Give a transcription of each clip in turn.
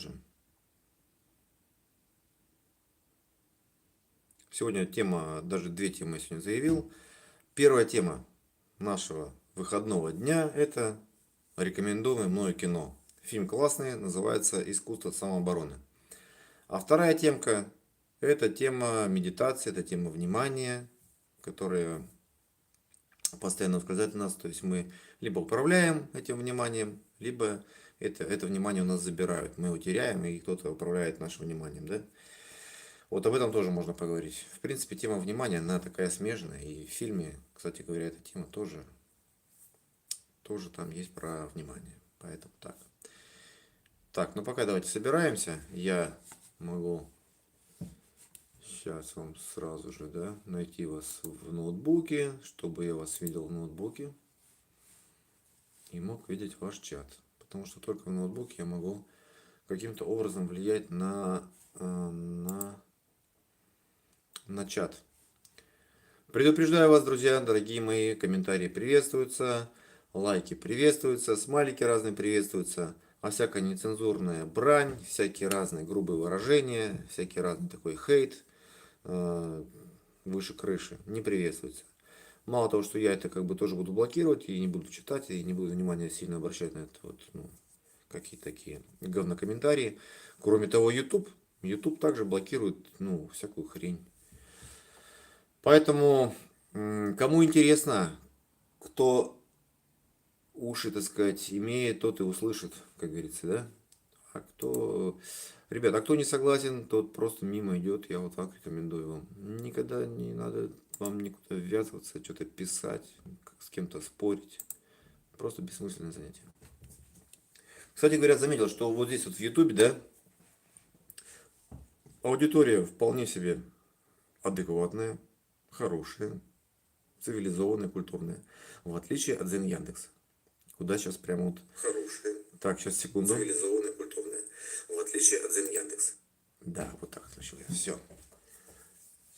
продолжим. Сегодня тема, даже две темы я сегодня заявил. Первая тема нашего выходного дня – это рекомендуемое мною кино. Фильм классный, называется «Искусство самообороны». А вторая темка – это тема медитации, это тема внимания, которая постоянно ускользает от нас. То есть мы либо управляем этим вниманием, либо это внимание у нас забирают. Мы его теряем, и кто-то управляет нашим вниманием. Да? Вот об этом тоже можно поговорить. В принципе, тема внимания, она такая смежная. И в фильме, кстати говоря, эта тема тоже там есть про внимание. Поэтому так. Так, ну пока давайте собираемся. Я могу сейчас вам сразу же, да, найти вас в ноутбуке, чтобы я вас видел в ноутбуке и мог видеть ваш чат. Потому что только в ноутбуке я могу каким-то образом влиять на чат. Предупреждаю вас, друзья, дорогие мои, комментарии приветствуются, лайки приветствуются, смайлики разные приветствуются, а всякая нецензурная брань, всякие разные грубые выражения, всякий разный такой хейт выше крыши не приветствуется. Мало того, что я это как бы тоже буду блокировать и не буду читать, и не буду внимания сильно обращать на это вот, какие-то такие говнокомментарии. Кроме того, YouTube также блокирует, всякую хрень. Поэтому, кому интересно, кто уши, так сказать, имеет, тот и услышит, как говорится, да? Ребята, а кто не согласен, тот просто мимо идет, я вот так рекомендую вам. Никогда не надо вам никуда ввязываться, что-то писать, с кем-то спорить. Просто бессмысленное занятие. Кстати говоря, заметил, что вот здесь вот в Ютубе, да, аудитория вполне себе адекватная, хорошая, цивилизованная, культурная. В отличие от Дзен Яндекса. Куда сейчас прямо вот... Хорошая. Так, сейчас, секунду. Цивилизованная, культурная. В отличие от Дзен Яндекса. Да, вот так отключил я. Все.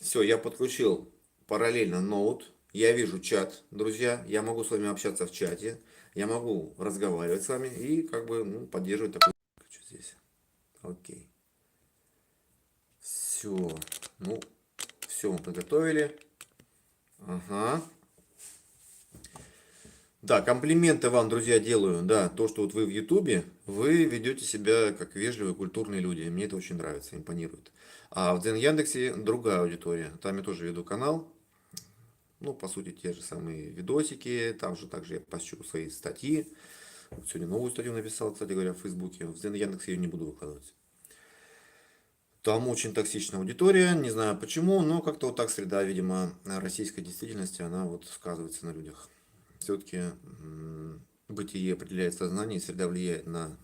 Все, я подключил параллельно ноут. Я вижу чат, друзья. Я могу с вами общаться в чате. Я могу разговаривать с вами и как бы поддерживать такой... Здесь. Окей. Все. Все мы подготовили. Ага. Да, комплименты вам, друзья, делаю. Да, то, что вот вы в Ютубе, вы ведете себя как вежливые, культурные люди. Мне это очень нравится, импонирует. А в Дзен Яндексе другая аудитория. Там я тоже веду канал. По сути, те же самые видосики. Там же также я пощу свои статьи. Вот сегодня новую статью написал, кстати говоря, в Фейсбуке. В Дзен Яндексе я ее не буду выкладывать. Там очень токсичная аудитория, не знаю почему, но как-то вот так среда, видимо, российской действительности, она вот сказывается на людях. Все-таки бытие определяет сознание, и среда влияет на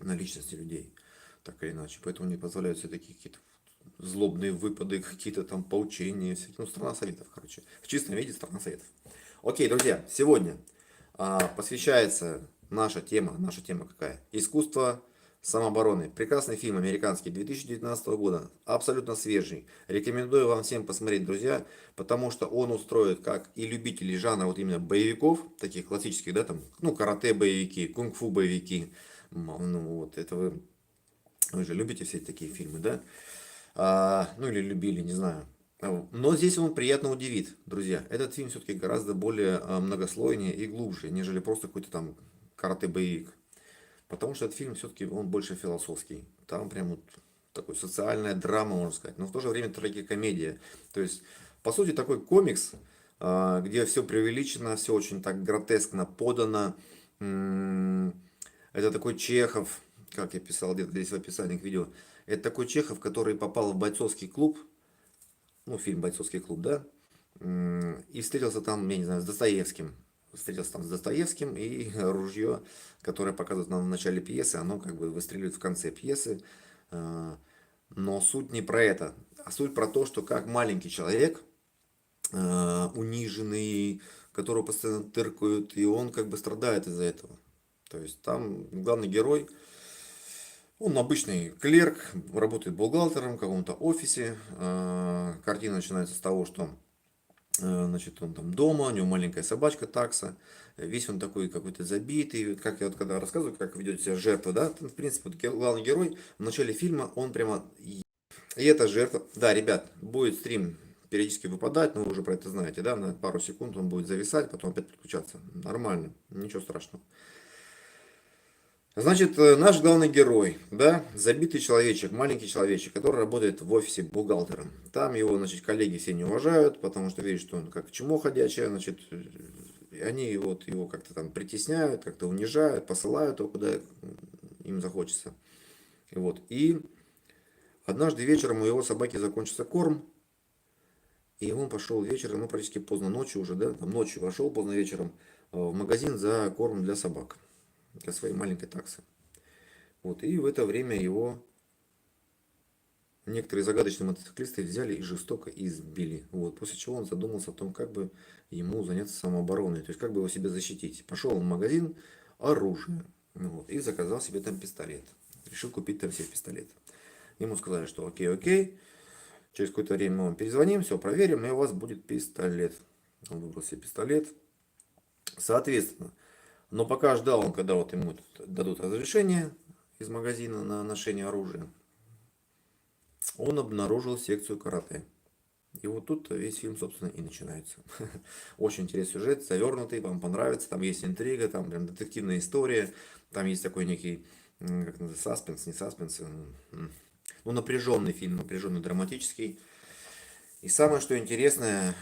личности людей, так или иначе. Поэтому не позволяют себе такие какие-то злобные выпады, какие-то там поучения, всякие. Страна советов, короче. В чистом виде страна советов. Окей, друзья, сегодня посвящается наша тема какая? Искусство самообороны. Прекрасный фильм американский 2019 года. Абсолютно свежий. Рекомендую вам всем посмотреть, друзья, потому что он устроит как и любителей жанра вот именно боевиков, таких классических, да, там, карате боевики, кунг-фу боевики. Вот это вы же любите все такие фильмы, да? Или любили, не знаю. Но здесь он приятно удивит, друзья. Этот фильм все-таки гораздо более многослойнее и глубже, нежели просто какой-то там карате-боевик. Потому что этот фильм все-таки он больше философский. Там прям вот такой социальная драма, можно сказать. Но в то же время трагикомедия. То есть, по сути, такой комикс, где все преувеличено, все очень так гротескно подано. Это такой Чехов, как я писал где-то здесь в описании к видео. Это такой Чехов, который попал в бойцовский клуб. Фильм «Бойцовский клуб», да. И встретился там, я не знаю, с Достоевским. Встретился там с Достоевским, и ружье, которое показывают нам в начале пьесы, оно как бы выстреливает в конце пьесы. Но суть не про это, а суть про то, что как маленький человек, униженный, которого постоянно тыркают, и он как бы страдает из-за этого. То есть там главный герой, он обычный клерк, работает бухгалтером в каком-то офисе. Картина начинается с того, что Значит, он там дома, у него маленькая собачка такса, весь он такой какой-то забитый, как я вот когда рассказываю, как ведет себя жертва, да, там, в принципе, вот главный герой в начале фильма, он прямо, и эта жертва, да, ребят, будет стрим периодически выпадать, но вы уже про это знаете, да, на пару секунд он будет зависать, потом опять подключаться, нормально, ничего страшного. Значит, наш главный герой, да, забитый человечек, маленький человечек, который работает в офисе бухгалтером. Там его, значит, коллеги все не уважают, потому что видят, что он как чмо ходячее, значит, и они вот его как-то там притесняют, как-то унижают, посылают его, куда им захочется. Вот. И однажды вечером у его собаки закончился корм, и он пошел вечером, ну, практически поздно ночью уже, да, там ночью пошел поздно вечером в магазин за корм для собак, для своей маленькой таксы. Вот, и в это время его некоторые загадочные мотоциклисты взяли и жестоко избили. Вот, после чего он задумался о том, как бы ему заняться самообороной, то есть как бы его себе защитить. Пошел он в магазин оружия, вот, и заказал себе там пистолет. Решил купить там себе пистолет. Ему сказали, что окей, окей, через какое-то время мы вам перезвоним, все проверим, и у вас будет пистолет. Он выбрал себе пистолет. Соответственно, но пока ждал он, когда вот ему дадут разрешение из магазина на ношение оружия, он обнаружил секцию карате. И вот тут весь фильм, собственно, и начинается. Очень интересный сюжет, завернутый, вам понравится. Там есть интрига, там прям детективная история. Там есть такой некий, как называется, саспенс, не саспенс. Ну, напряженный фильм, напряженный, драматический. И самое, что интересное,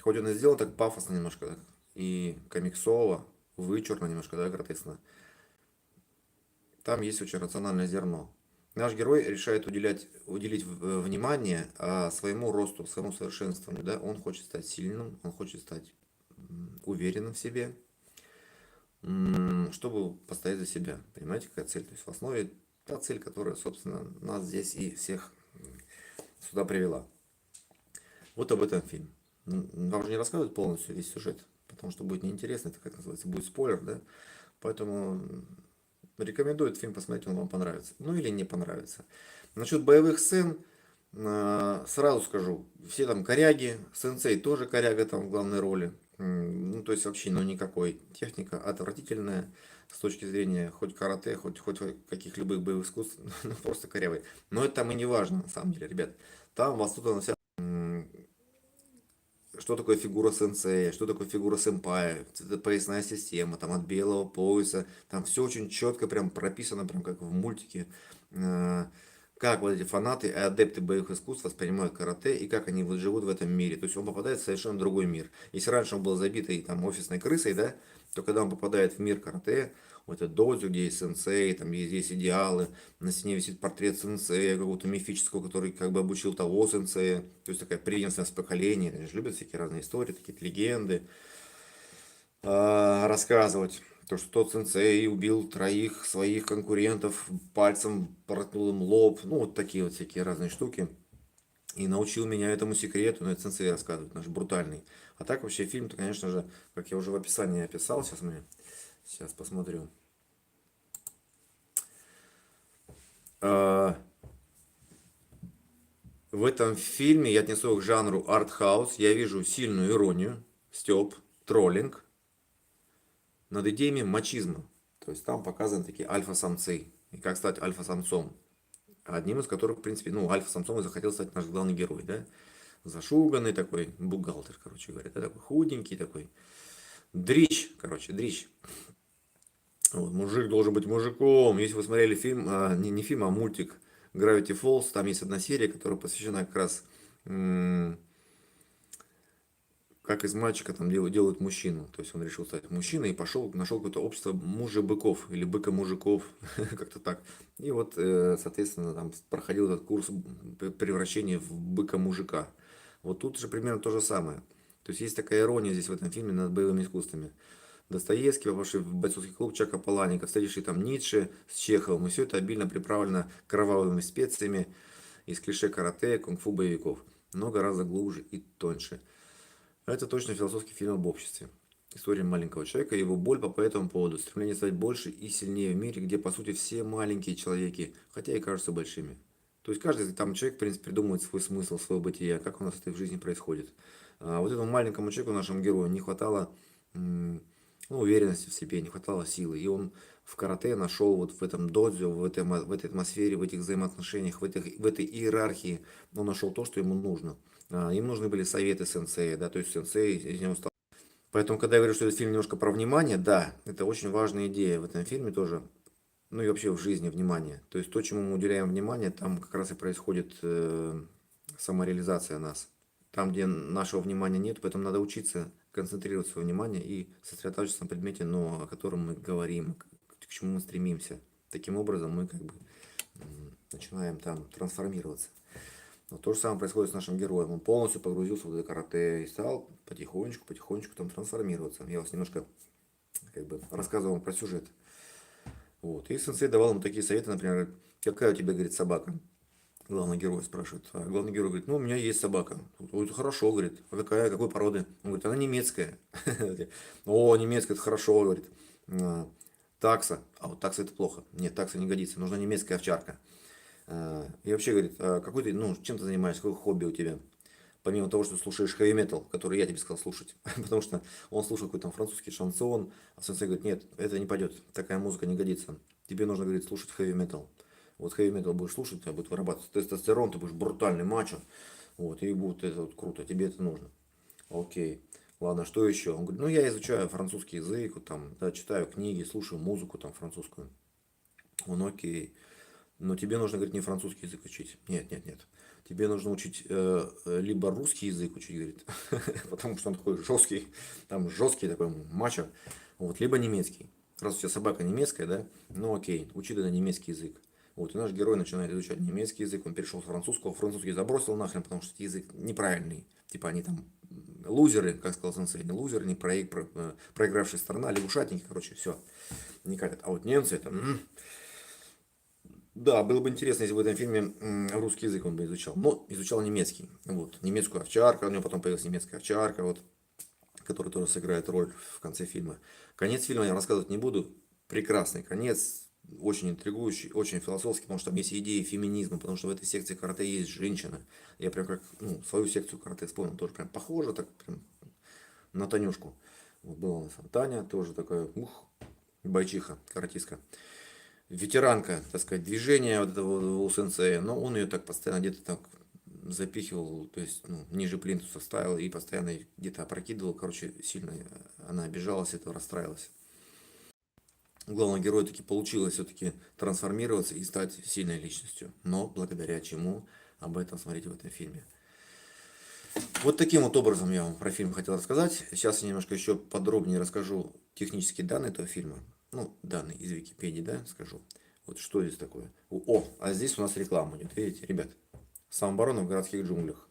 хоть он и сделан так пафосно немножко, да, и комиксово, вычурно немножко, да, гротескно, там есть очень рациональное зерно. Наш герой решает уделить внимание своему росту, своему совершенствованию. Да? Он хочет стать сильным, он хочет стать уверенным в себе, чтобы постоять за себя. Понимаете, какая цель? То есть в основе та цель, которая, собственно, нас здесь и всех сюда привела. Вот об этом фильм. Вам же не рассказывать полностью весь сюжет, потому что будет неинтересно, это как называется, будет спойлер, да? Поэтому рекомендую этот фильм посмотреть, он вам понравится. Ну или не понравится. Насчет боевых сцен, сразу скажу, все там коряги, сенсей тоже коряга там в главной роли. Ну, то есть вообще, ну, никакой. Техника отвратительная с точки зрения хоть карате, хоть каких-либо боевых искусств, ну, просто корявый. Но это там и не важно, на самом деле, ребят. Там вас тут вся что такое фигура сенсея, что такое фигура сэмпая, это поясная система, там от белого пояса, там все очень четко прям прописано, прям как в мультике, как вот эти фанаты и адепты боевых искусств воспринимают карате и как они вот живут в этом мире. То есть он попадает в совершенно другой мир. Если раньше он был забитый там офисной крысой, да, то когда он попадает в мир карате, вот это додзю, где есть сенсей, там есть идеалы, на стене висит портрет сенсея, какого-то мифического, который как бы обучил того сенсея, то есть такая преемственность поколений, они же любят всякие разные истории, такие легенды, рассказывать. То, что тот сенсей убил троих своих конкурентов, пальцем проткнул им лоб, ну вот такие вот всякие разные штуки. И научил меня этому секрету, но это сенсей рассказывает, наш брутальный. А так вообще фильм-то, конечно же, как я уже в описании описал, сейчас посмотрю. А, В этом фильме я отнесу к жанру артхаус. Я вижу сильную иронию, стёб, троллинг над идеями мачизма. То есть там показаны такие альфа-самцы. И как стать альфа-самцом. Одним из которых, в принципе, ну, альфа-самцом и захотел стать наш главный герой, да? Зашуганный такой, бухгалтер, короче говоря, да? Такой худенький такой. Дрищ, короче, дрищ. Вот, мужик должен быть мужиком. Если вы смотрели фильм, не фильм, а мультик Gravity Falls, там есть одна серия, которая посвящена как раз как из мальчика там делают мужчину. То есть он решил стать мужчиной и пошел, нашел какое-то общество мужа-быков или быка-мужиков, как-то так. И вот, соответственно, там проходил этот курс превращения в быка-мужика. Вот тут же примерно то же самое. То есть есть такая ирония здесь в этом фильме над боевыми искусствами. Достоевский, попавший в бойцовский клуб Чака Паланика, встретивший там Ницше с Чеховым. И все это обильно приправлено кровавыми специями из клише карате, кунг-фу боевиков. Но гораздо глубже и тоньше. Это точно философский фильм об обществе. История маленького человека и его боль по этому поводу. Стремление стать больше и сильнее в мире, где по сути все маленькие человеки, хотя и кажутся большими. То есть каждый там человек, в принципе, придумывает свой смысл, свое бытие, как у нас это в жизни происходит. А вот этому маленькому человеку, нашему герою, не хватало ну, уверенности в себе, не хватало силы. И он в карате нашел вот в этом додзё, в этой атмосфере, в этих взаимоотношениях, в этой иерархии, он нашел то, что ему нужно. Им нужны были советы сенсея, да, то есть сенсей из него стал. Поэтому, когда я говорю, что этот фильм немножко про внимание, да, это очень важная идея в этом фильме тоже, ну и вообще в жизни внимание. То есть то, чему мы уделяем внимание, там как раз и происходит самореализация нас. Там, где нашего внимания нет, поэтому надо учиться концентрировать свое внимание и сосредотачиваться на предмете, но о котором мы говорим, к чему мы стремимся. Таким образом мы как бы начинаем там трансформироваться. Но то же самое происходит с нашим героем. Он полностью погрузился в это карате и стал потихонечку там трансформироваться. Я вас немножко как бы рассказывал вам про сюжет. Вот. И сенсей давал ему такие советы, например, какая у тебя, говорит, собака? Главный герой спрашивает. А главный герой говорит, ну, у меня есть собака. Это хорошо, говорит. А какая, какой породы? Он говорит, она немецкая. О, немецкая, это хорошо, говорит. Такса. А вот такса это плохо. Нет, такса не годится. Нужна немецкая овчарка. И вообще, говорит, какой ты, ну, чем ты занимаешься, какое хобби у тебя? Помимо того, что ты слушаешь хэви метал, который я тебе сказал слушать. Потому что он слушал какой-то там французский шансон, а сенсей говорит, нет, это не пойдет, такая музыка не годится. Тебе нужно, говорит, слушать хэви метал. Вот хэви метал будешь слушать, у тебя будет вырабатываться тестостерон, ты будешь брутальный мачо. Вот, и будет это вот круто, тебе это нужно. Окей. Ладно, что еще? Он говорит, ну я изучаю французский язык, вот, там, да, читаю книги, слушаю музыку там французскую. Он окей. Но тебе нужно, говорит, не французский язык учить. Нет, нет, нет. Тебе нужно учить либо русский язык учить, говорит, потому что он такой жесткий, там жесткий такой мачо, вот, либо немецкий. Раз у тебя собака немецкая, да, ну окей, учи тогда немецкий язык. Вот, и наш герой начинает изучать немецкий язык, он перешел с французского, французский забросил нахрен, потому что язык неправильный. Типа они там лузеры, как сказал сенсей, не лузеры, не проигравшая сторона, лягушатники, короче, все, не катят. А вот немцы это... Да, было бы интересно, если бы в этом фильме русский язык он бы изучал. Но изучал немецкий. Вот. Немецкую овчарку, у него потом появилась немецкая овчарка, вот, которая тоже сыграет роль в конце фильма. Конец фильма я рассказывать не буду. Прекрасный конец, очень интригующий, очень философский, потому что там есть идеи феминизма, потому что в этой секции карате есть женщина. Я прям как ну, свою секцию карате вспомнил, тоже прям похоже, так прям на Танюшку. Вот была у нас Таня, тоже такая, бойчиха, каратистка. Ветеранка, так сказать, движения вот этого у сенсея, но он ее так постоянно где-то так запихивал, то есть ну, ниже плинтуса ставил и постоянно где-то опрокидывал, короче, сильно она обижалась, этого расстраивалась. У главного героя таки получилось все-таки трансформироваться и стать сильной личностью, но благодаря чему, об этом смотрите в этом фильме. Вот таким вот образом я вам про фильм хотел рассказать. Сейчас я немножко еще подробнее расскажу технические данные этого фильма. Ну, данные из Википедии, да, скажу. Вот что здесь такое. О, а здесь у нас реклама идет. Видите, ребят? Самооборона в городских джунглях.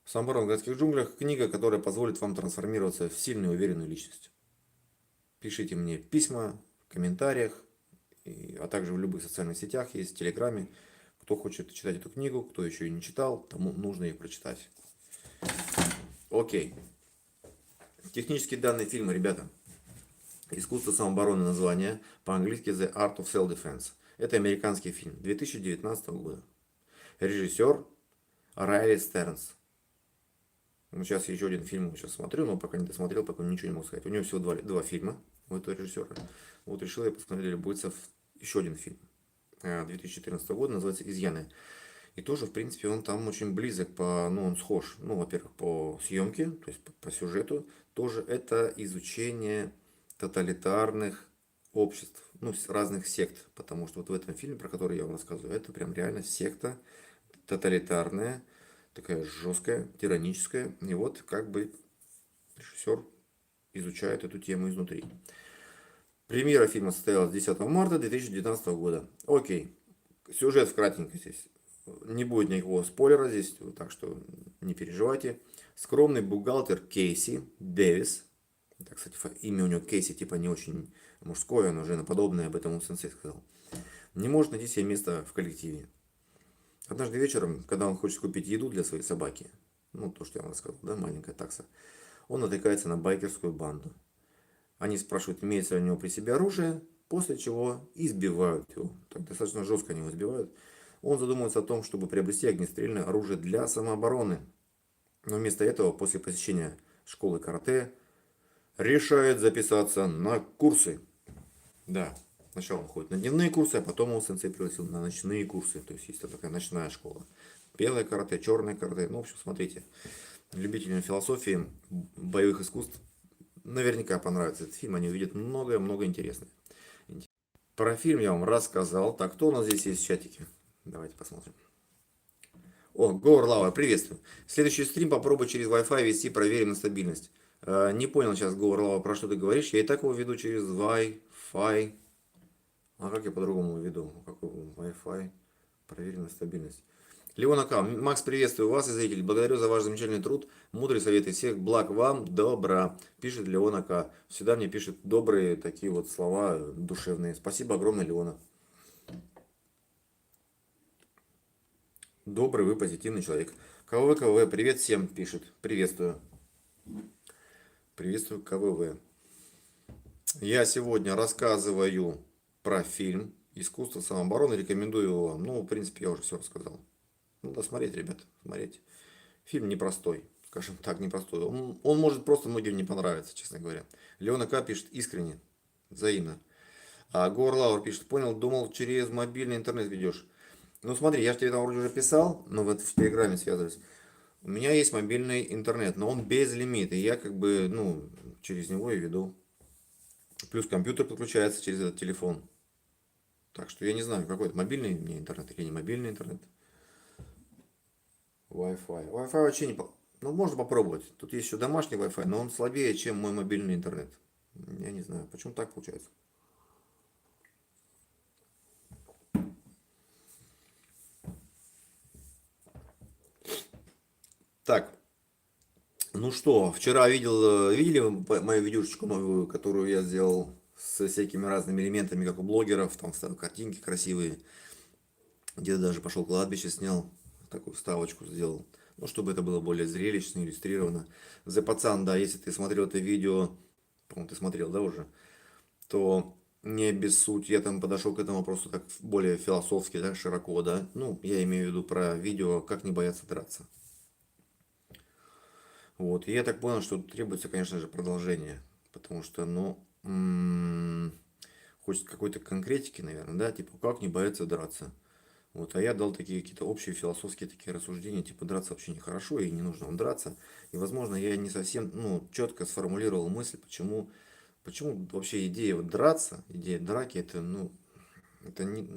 Самооборона в городских джунглях — книга, которая позволит вам трансформироваться в сильную, уверенную личность. Пишите мне письма в комментариях, а также в любых социальных сетях, есть в Телеграме. Кто хочет читать эту книгу, кто еще и не читал, тому нужно ее прочитать. Окей. Технические данные фильма, ребята. «Искусство самообороны» название, по-английски «The Art of Self-Defense». Это американский фильм 2019 года. Режиссер Райли Стернс. Ну, сейчас еще один фильм сейчас смотрю, но пока не досмотрел, пока ничего не могу сказать. У него всего два фильма у этого режиссера. Вот решил я посмотреть, будет еще один фильм 2014 года, называется «Изъяны». И тоже, в принципе, он там очень близок, ну, он схож, ну, во-первых, по съемке, то есть по сюжету. Тоже это изучение тоталитарных обществ, ну, разных сект. Потому что вот в этом фильме, про который я вам рассказываю, это прям реально секта тоталитарная, такая жесткая, тираническая. И вот как бы режиссер изучает эту тему изнутри. Премьера фильма состоялась 10 марта 2019 года. Окей. Сюжет вкратенько здесь. Не будет никакого спойлера здесь, так что не переживайте. Скромный бухгалтер Кейси Дэвис. Так, кстати, имя у него Кейси типа не очень мужское, оно женоподобное, об этом он сенсей сказал. Не может найти себе место в коллективе. Однажды вечером, когда он хочет купить еду для своей собаки, ну то, что я вам рассказал, да, маленькая такса, он натыкается на байкерскую банду. Они спрашивают, имеется ли у него при себе оружие. после чего избивают его. Так достаточно жестко они его избивают. Он задумывается о том, чтобы приобрести огнестрельное оружие для самообороны. Но вместо этого, после посещения школы карате, решает записаться на курсы. Да, сначала он ходит на дневные курсы, а потом он сенсей пригласил на ночные курсы. То есть есть такая ночная школа. Белое карате, черное карате. Ну, в общем, смотрите. Любителям философии, боевых искусств наверняка понравится этот фильм. Они увидят много-много интересного. Про фильм я вам рассказал. Так, кто у нас здесь есть в чатике? Давайте посмотрим. О, Говор Лава, приветствую. Следующий стрим попробуй через Wi-Fi вести, проверим на стабильность. Не понял сейчас, Говор Лава, про что ты говоришь. Я и так его веду через Wi-Fi. А как я по-другому веду? Какой Wi-Fi? Проверим на стабильность. Леон Ака, Макс, приветствую вас и зрителей. Благодарю за ваш замечательный труд. Мудрые советы всех. Благ вам, добра. Пишет Леон Ака. Всегда мне пишет добрые такие вот слова душевные. Спасибо огромное, Леона. Добрый вы, позитивный человек. КВВ, привет всем, пишет. Приветствую. Приветствую, КВВ. Я сегодня рассказываю про фильм «Искусство самообороны». Рекомендую его вам. Ну, в принципе, я уже все рассказал. Надо смотреть, ребят, смотреть. Фильм непростой, скажем так, непростой. Он может просто многим не понравиться, честно говоря. Леона К. пишет искренне, взаимно. А Гор Лаур пишет, понял, думал, через мобильный интернет ведешь. Ну смотри, я же тебе там вроде уже писал, но вот в Телеграме связывались. У меня есть мобильный интернет, но он без лимита. И я как бы, ну, через него и веду. Плюс компьютер подключается через этот телефон. Так что я не знаю, какой это мобильный мне интернет или не мобильный интернет. Wi-Fi. Wi-Fi вообще не... Ну, можно попробовать. Тут есть еще домашний Wi-Fi, но он слабее, чем мой мобильный интернет. Я не знаю, почему так получается. Так, ну что, вчера видели вы мою видюшечку новую, которую я сделал со всякими разными элементами, как у блогеров, там вставил картинки красивые, где-то даже пошел кладбище снял, такую вставочку сделал, ну, чтобы это было более зрелищно, иллюстрировано. The пацан, да, если ты смотрел это видео, по-моему, ты смотрел, да, уже, то не без суть, я там подошел к этому вопросу так более философски, да, широко, да, ну, я имею в виду про видео «Как не бояться драться». Вот, и я так понял, что требуется, конечно же, продолжение, потому что, ну, хочется какой-то конкретики, наверное, да, типа, как не бояться драться. Вот, а я дал такие какие-то общие философские такие рассуждения, типа, драться вообще нехорошо, и не нужно вам драться. И, возможно, я не совсем, ну, четко сформулировал мысль, почему вообще идея вот драться, идея драки, это, ну, это не,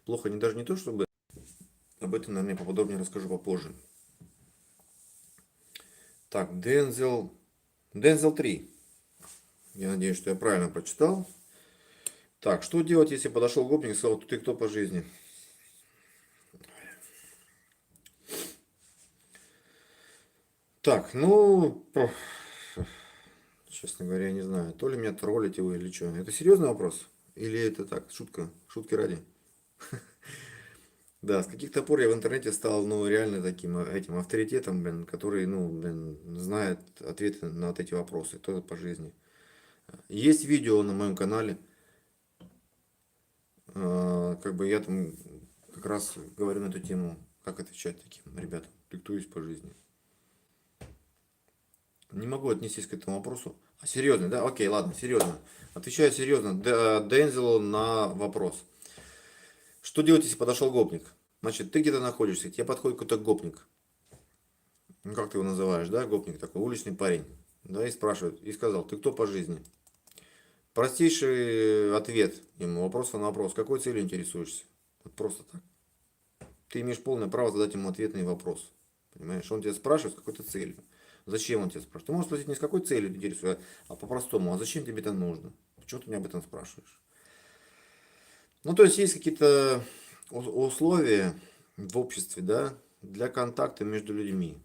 плохо, не даже не то, чтобы об этом, наверное, поподробнее расскажу попозже. Так, Дензел 3. Я надеюсь, что я правильно прочитал. Так, что делать, если подошел гопник и сказал, ты кто по жизни? Так, ну, честно говоря, я не знаю, то ли меня троллите вы или что. Это серьезный вопрос? Или это так, шутка, шутки ради? Да, с каких-то пор я в интернете стал, ну, реально таким этим авторитетом, блин, который, ну, блин, знает ответы на вот эти вопросы, кто по жизни. Есть видео на моем канале, как бы я там как раз говорю на эту тему, как отвечать таким ребятам, диктуюсь по жизни. Не могу отнестись к этому вопросу. А серьезно, да? Окей, ладно, серьезно. Отвечаю серьезно Дензелу на вопрос. Что делать, если подошел гопник? Значит, ты где-то находишься, к тебе подходит какой-то гопник. Ну, как ты его называешь, да, гопник такой, уличный парень. Да, и спрашивает, и сказал, ты кто по жизни? Простейший ответ ему, вопрос на вопрос. Какой целью интересуешься? Вот просто так. Ты имеешь полное право задать ему ответный вопрос. Понимаешь? Он тебя спрашивает с какой-то целью. Зачем он тебя спрашивает? Ты можешь спросить не с какой целью ты интересуешься, а по-простому. А зачем тебе это нужно? Почему ты меня об этом спрашиваешь? Ну, то есть есть какие-то условия в обществе, да, для контакта между людьми.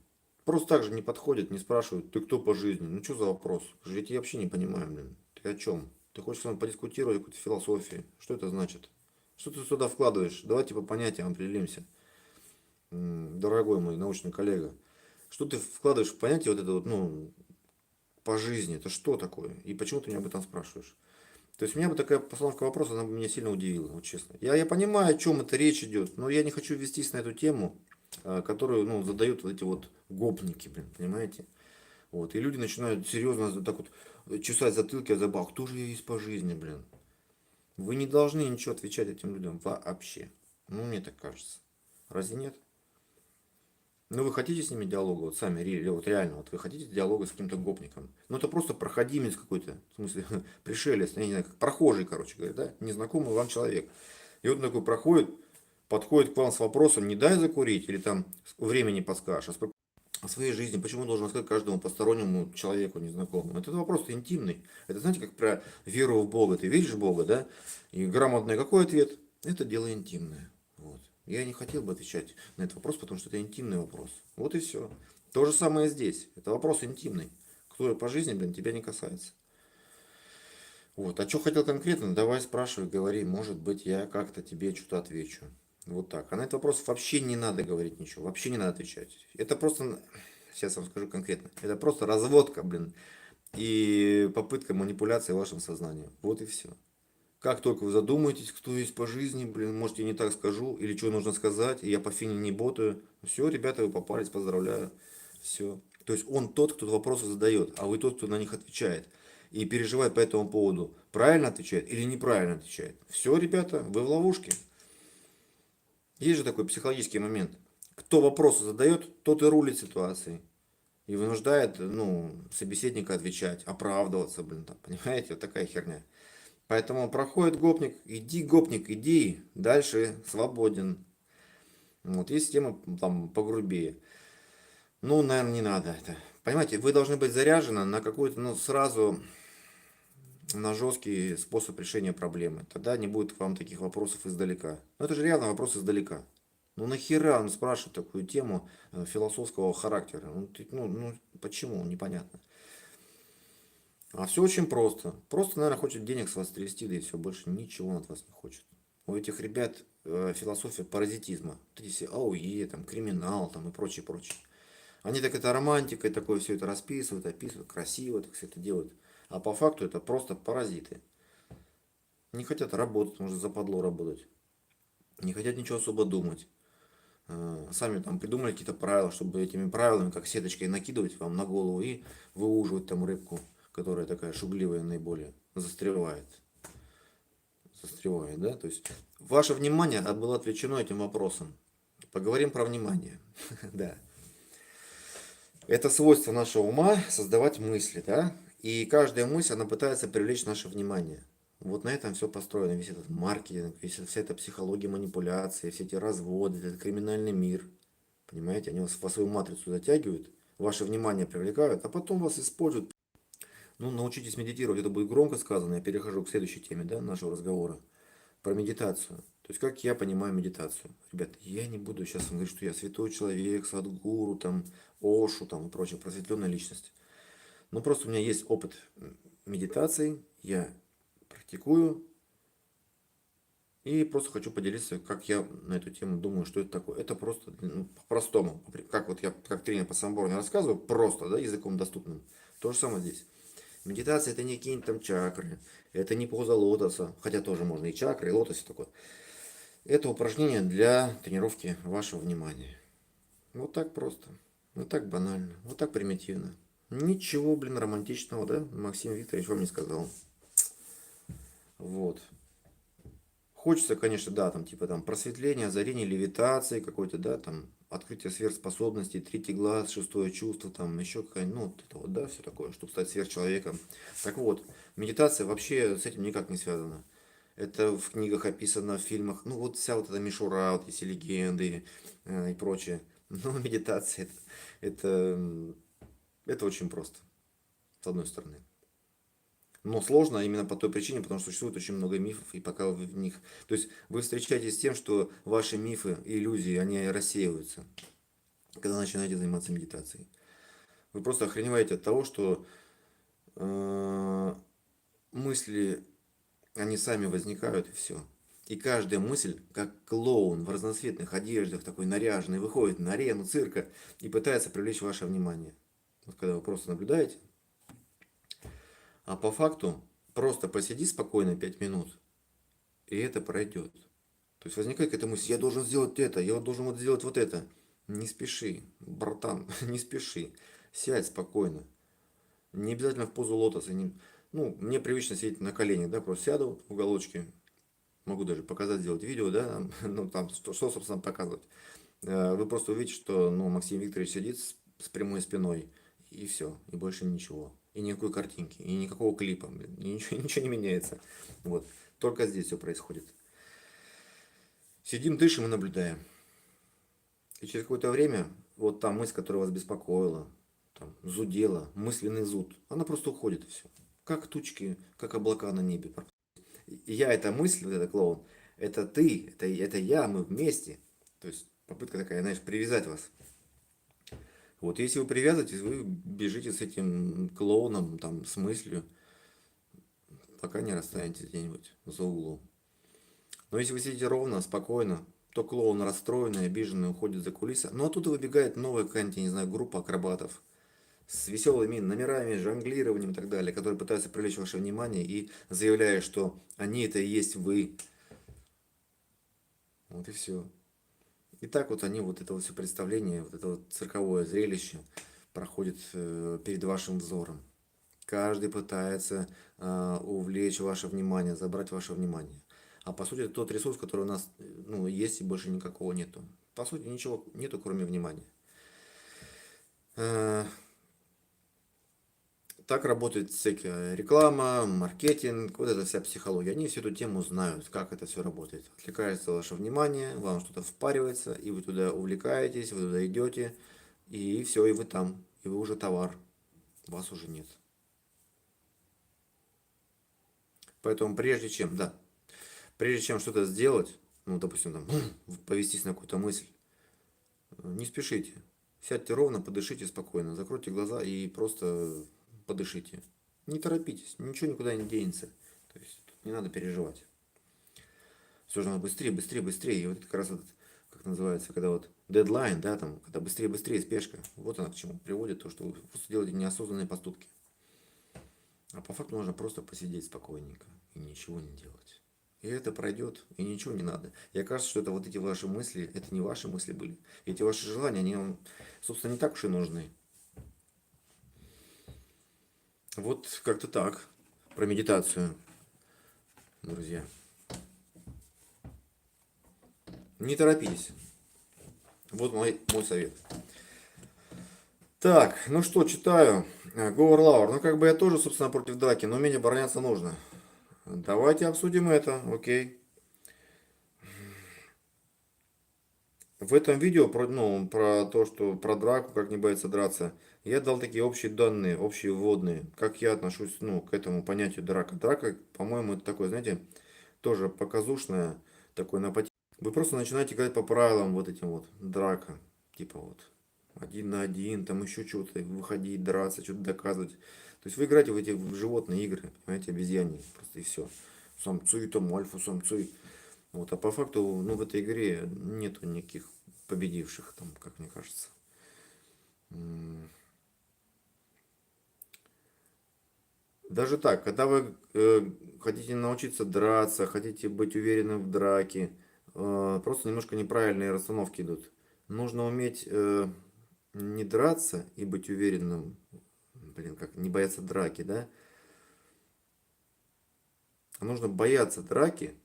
Просто так же не подходят, не спрашивают, ты кто по жизни? Ну, что за вопрос? Я тебя вообще не понимаю, блин. Ты о чем? Ты хочешь со мной подискутировать о какой-то философии? Что это значит? Что ты сюда вкладываешь? Давайте по понятиям определимся, дорогой мой научный коллега. Что ты вкладываешь в понятие вот это вот, ну, по жизни? Это что такое? И почему ты меня об этом спрашиваешь? То есть меня бы такая постановка вопроса, она бы меня сильно удивила, вот честно. Я понимаю, о чем это речь идет, но я не хочу вестись на эту тему, которую, ну, задают вот эти вот гопники, блин, понимаете? Вот, и люди начинают серьезно так вот чесать затылки, а кто же я есть по жизни, блин? Вы не должны ничего отвечать этим людям вообще. Ну, мне так кажется. Разве нет? Ну, вы хотите с ними диалога, вот сами, вот реально, вот вы хотите диалога с каким-то гопником? Ну, это просто проходимец какой-то, в смысле, пришелец, я не знаю, как прохожий, короче говоря, да, незнакомый вам человек. И вот он такой проходит, подходит к вам с вопросом, не дай закурить, или там времени подскажешь, о своей жизни, почему должен рассказать каждому постороннему человеку незнакомому. Это вопрос интимный. Это знаете, как про веру в Бога. Ты веришь в Бога, да? И грамотный какой ответ? Это дело интимное. Вот. Я не хотел бы отвечать на этот вопрос, потому что это интимный вопрос. Вот и все. То же самое здесь. Это вопрос интимный. Кто по жизни, блин, тебя не касается. Вот. А что хотел конкретно? Давай спрашивай, говори. Может быть, я как-то тебе что-то отвечу. Вот так. А на этот вопрос вообще не надо говорить ничего. Вообще не надо отвечать. Это просто, сейчас вам скажу конкретно. Это просто разводка, блин. И попытка манипуляции вашим сознанием. Вот и все. Как только вы задумаетесь, кто есть по жизни, блин, может я не так скажу, или что нужно сказать, и я по фине не ботаю. Все, ребята, вы попались, поздравляю. Все. То есть он тот, кто вопросы задает, а вы тот, кто на них отвечает. И переживает по этому поводу, правильно отвечает или неправильно отвечает. Все, ребята, вы в ловушке. Есть же такой психологический момент. Кто вопросы задает, тот и рулит ситуацией. И вынуждает, ну, собеседника отвечать, оправдываться, блин, там, понимаете, вот такая херня. Поэтому проходит гопник, иди, дальше свободен. Вот, есть тема там погрубее. Ну, наверное, не надо это. Понимаете, вы должны быть заряжены на какую-то, ну, сразу на жесткий способ решения проблемы. Тогда не будет к вам таких вопросов издалека. Ну, это же реально вопрос издалека. Ну, нахера он спрашивает такую тему философского характера? Ну, почему? Непонятно. А все очень просто. Просто, наверное, хочет денег с вас трясти, да и все, больше ничего он от вас не хочет. У этих ребят философия паразитизма. Вот эти все АОЕ, там, криминал там, и прочее, прочее. Они так это романтикой такое все это расписывают, описывают, красиво так все это делают. А по факту это просто паразиты. Не хотят работать, может западло работать. Не хотят ничего особо думать. Сами там придумали какие-то правила, чтобы этими правилами, как сеточкой, накидывать вам на голову и выуживать там рыбку, которая такая шугливая наиболее, застревает. Застревает, да? То есть ваше внимание было отвлечено этим вопросом. Поговорим про внимание. Да. Это свойство нашего ума создавать мысли, да? И каждая мысль, она пытается привлечь наше внимание. Вот на этом все построено, весь этот маркетинг, вся эта психология манипуляции, все эти разводы, этот криминальный мир. Понимаете, они вас в свою матрицу затягивают, ваше внимание привлекают, а потом вас используют. Ну, научитесь медитировать, это будет громко сказано, я перехожу к следующей теме, да, нашего разговора, про медитацию. То есть, как я понимаю медитацию. Ребят, я не буду сейчас вам говорить, что я святой человек, садгуру, там, Ошу, там, и прочее, просветленная личность. Но просто у меня есть опыт медитации, я практикую, и просто хочу поделиться, как я на эту тему думаю, что это такое. Это просто, ну, по-простому. Как вот я, как тренер по самбору рассказываю, просто, да, языком доступным. То же самое здесь. Медитация это не какие-нибудь там чакры, это не поза лотоса, хотя тоже можно и чакры, и лотос, и такое. Это упражнение для тренировки вашего внимания. Вот так просто. Вот так банально. Вот так примитивно. Ничего, блин, романтичного, да? Максим Викторович вам не сказал. Вот. Хочется, конечно, да, там, типа, там, просветление, озарение, левитации какой-то, да, там, открытие сверхспособностей, третий глаз, шестое чувство, там, еще какая-нибудь, ну, вот это вот, да, все такое, чтобы стать сверхчеловеком. Так вот, медитация вообще с этим никак не связана. Это в книгах описано, в фильмах, ну, вот вся вот эта мишура, вот эти легенды и прочее. Но медитация, это очень просто, с одной стороны. Но сложно именно по той причине, потому что существует очень много мифов, и пока вы в них... То есть вы встречаетесь с тем, что ваши мифы и иллюзии, они рассеиваются, когда начинаете заниматься медитацией. Вы просто охреневаете от того, что э, мысли, они сами возникают, и все. И каждая мысль, как клоун в разноцветных одеждах, такой наряженный, выходит на арену цирка и пытается привлечь ваше внимание. Вот когда вы просто наблюдаете, а по факту Просто посиди спокойно 5 минут, и это пройдет. То есть возникает какая-то мысль, я должен сделать это, я вот должен вот сделать вот это. Не спеши, братан, не спеши. Сядь спокойно. Не обязательно в позу лотоса. Ну, мне привычно сидеть на коленях, да, просто сяду вот в уголочке. Могу даже показать, сделать видео, да, ну, там, что, собственно, показывать. Вы просто увидите, что, ну, Максим Викторович сидит с прямой спиной, и все, и больше ничего. И никакой картинки, и никакого клипа, блин, и ничего, ничего не меняется. Вот, только здесь все происходит. Сидим, дышим и наблюдаем. И через какое-то время, вот та мысль, которая вас беспокоила, там, зудела, мысленный зуд, она просто уходит, и все. Как тучки, как облака на небе. И я, эта мысль, вот этот клоун, это ты, это я, мы вместе. То есть попытка такая, знаешь, привязать вас. Вот если вы привязываетесь, вы бежите с этим клоуном, там, с мыслью, пока не расстанетесь где-нибудь за углом. Но если вы сидите ровно, спокойно, то клоун расстроенный, обиженный уходит за кулисы. Ну, оттуда выбегает новая какая-нибудь, не знаю, группа акробатов с веселыми номерами, жонглированием и так далее, которые пытаются привлечь ваше внимание и заявляя, что они это и есть вы. Вот и все. И так вот они, вот это вот все представление, вот это вот цирковое зрелище проходит перед вашим взором. Каждый пытается увлечь ваше внимание, забрать ваше внимание. А по сути это тот ресурс, который у нас ну, есть и больше никакого нету. По сути ничего нету, кроме внимания. Э, Так работает всякая реклама, маркетинг, вот эта вся психология. Они всю эту тему знают, как это все работает. Отвлекается ваше внимание, вам что-то впаривается, и вы туда увлекаетесь, вы туда идете, и все, и вы там, и вы уже товар, вас уже нет. Поэтому прежде чем что-то сделать, ну, допустим, там, повестись на какую-то мысль, не спешите. Сядьте ровно, подышите спокойно, закройте глаза и просто подышите. Не торопитесь, ничего никуда не денется. То есть тут не надо переживать. Все же надо быстрее, быстрее, быстрее. И вот это как раз этот, как называется, когда вот дедлайн, да, там, когда быстрее, быстрее, спешка. Вот она к чему приводит, то, что вы просто делаете неосознанные поступки. А по факту нужно просто посидеть спокойненько и ничего не делать. И это пройдет, и ничего не надо. И окажется, что это вот эти ваши мысли, это не ваши мысли были. Эти ваши желания, они вам, собственно, не так уж и нужны. Вот как-то так. Про медитацию, друзья. Не торопитесь. Вот мой совет. Так, ну что, читаю. Говор Лаур. Ну, как бы я тоже, собственно, против драки, но умение обороняться нужно. Давайте обсудим это, окей. В этом видео про, ну, про то, что про драку, как не бояться драться, я дал такие общие данные, общие вводные, как я отношусь, ну, к этому понятию драка. Драка, по-моему, это такое, знаете, тоже показушное, такое на. Вы просто начинаете играть по правилам вот этим вот, драка, типа вот, один на один, там еще что-то, выходить, драться, что-то доказывать. То есть вы играете в эти в животные игры, понимаете, обезьяне, просто и все. Самцы там, альфа-самцы. Вот, а по факту, ну, в этой игре нету никаких победивших, там, как мне кажется. Даже так, когда вы хотите научиться драться, хотите быть уверенным в драке, просто немножко неправильные расстановки идут. Нужно уметь не драться и быть уверенным, блин, как не бояться драки, да? А нужно бояться драки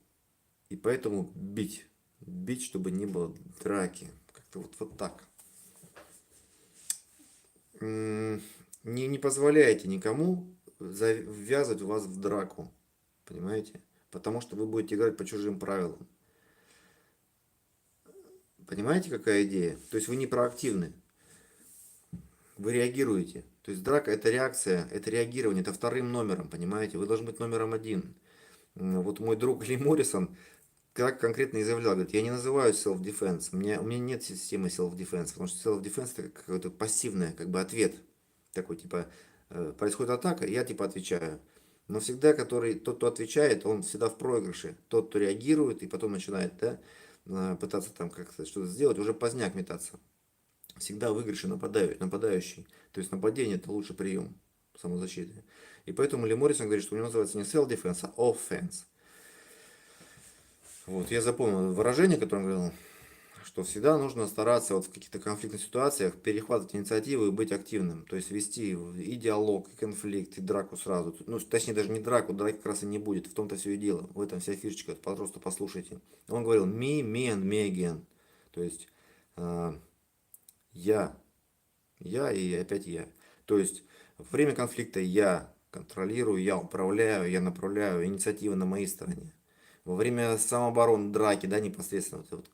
и поэтому бить. Бить, чтобы не было драки. Как-то вот так. Не позволяйте никому ввязывать вас в драку. Понимаете? Потому что вы будете играть по чужим правилам. Понимаете, какая идея? То есть вы не проактивны. Вы реагируете. То есть драка это реакция, это реагирование, это вторым номером, понимаете? Вы должны быть номером один. Вот мой друг Ли Моррисон как конкретно изъявлял, говорит, я не называю self-defense, у меня нет системы self-defense, потому что self-defense это какой-то пассивный как бы ответ. Такой типа, происходит атака, я типа отвечаю. Но всегда, тот, кто отвечает, он всегда в проигрыше. Тот, кто реагирует и потом начинает, да, пытаться там как-то что-то сделать, уже поздняк метаться. Всегда в выигрыше нападающий. То есть нападение это лучший прием самозащиты. И поэтому Ли Моррисон говорит, что у него называется не self-defense, а offense. Вот, я запомнил выражение, которое он говорил, что всегда нужно стараться вот в каких-то конфликтных ситуациях перехватывать инициативу и быть активным. То есть вести и диалог, и конфликт, и драку сразу. Ну, точнее, даже не драку, драки как раз и не будет. В том-то все и дело. В этом вся фишечка. Просто послушайте. Он говорил me and me again. То есть э, я, я и опять я. То есть во время конфликта я контролирую, я управляю, я направляю, инициатива на моей стороне. Во время самообороны, драки, да, непосредственно, вот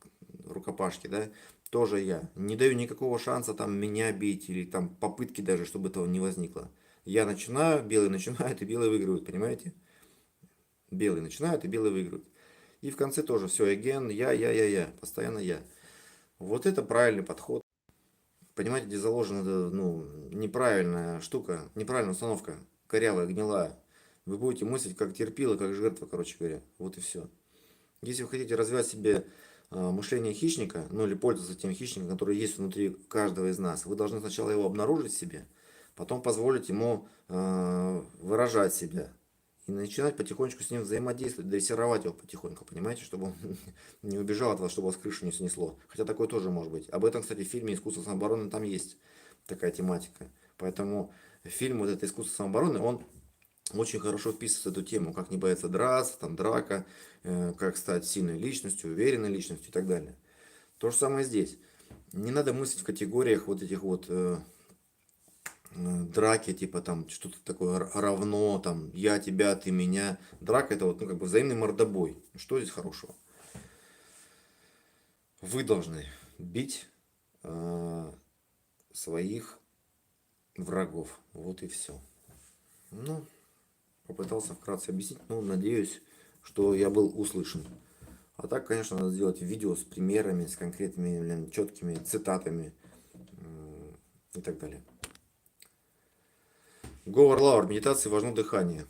рукопашки, да, тоже я. Не даю никакого шанса там меня бить или там попытки даже, чтобы этого не возникло. Я начинаю, белый начинает и белый выигрывает, понимаете? Белый начинает и белый выигрывает. И в конце тоже все, again, я, постоянно я. Вот это правильный подход. Понимаете, где заложена ну, неправильная штука, неправильная установка, корявая, гнилая. Вы будете мыслить как терпила, как жертва, короче говоря. Вот и все. Если вы хотите развивать себе мышление хищника, ну или пользоваться тем хищником, который есть внутри каждого из нас, вы должны сначала его обнаружить в себе, потом позволить ему выражать себя. И начинать потихонечку с ним взаимодействовать, дрессировать его потихоньку, понимаете, чтобы он не убежал от вас, чтобы вас крышу не снесло. Хотя такое тоже может быть. Об этом, кстати, в фильме «Искусство самообороны» там есть такая тематика. Поэтому фильм вот это «Искусство самообороны», он очень хорошо вписывается в эту тему, как не бояться драться, там, драка, как стать сильной личностью, уверенной личностью и так далее. То же самое здесь. Не надо мыслить в категориях вот этих вот драки, типа там что-то такое равно, там я тебя, ты меня. Драка это вот ну, как бы взаимный мордобой. Что здесь хорошего? Вы должны бить своих врагов. Вот и все. Ну, попытался вкратце объяснить, но надеюсь, что я был услышан. А так, конечно, надо сделать видео с примерами, с конкретными, блин, четкими цитатами и так далее. Говор Лаур, медитации важно дыхание.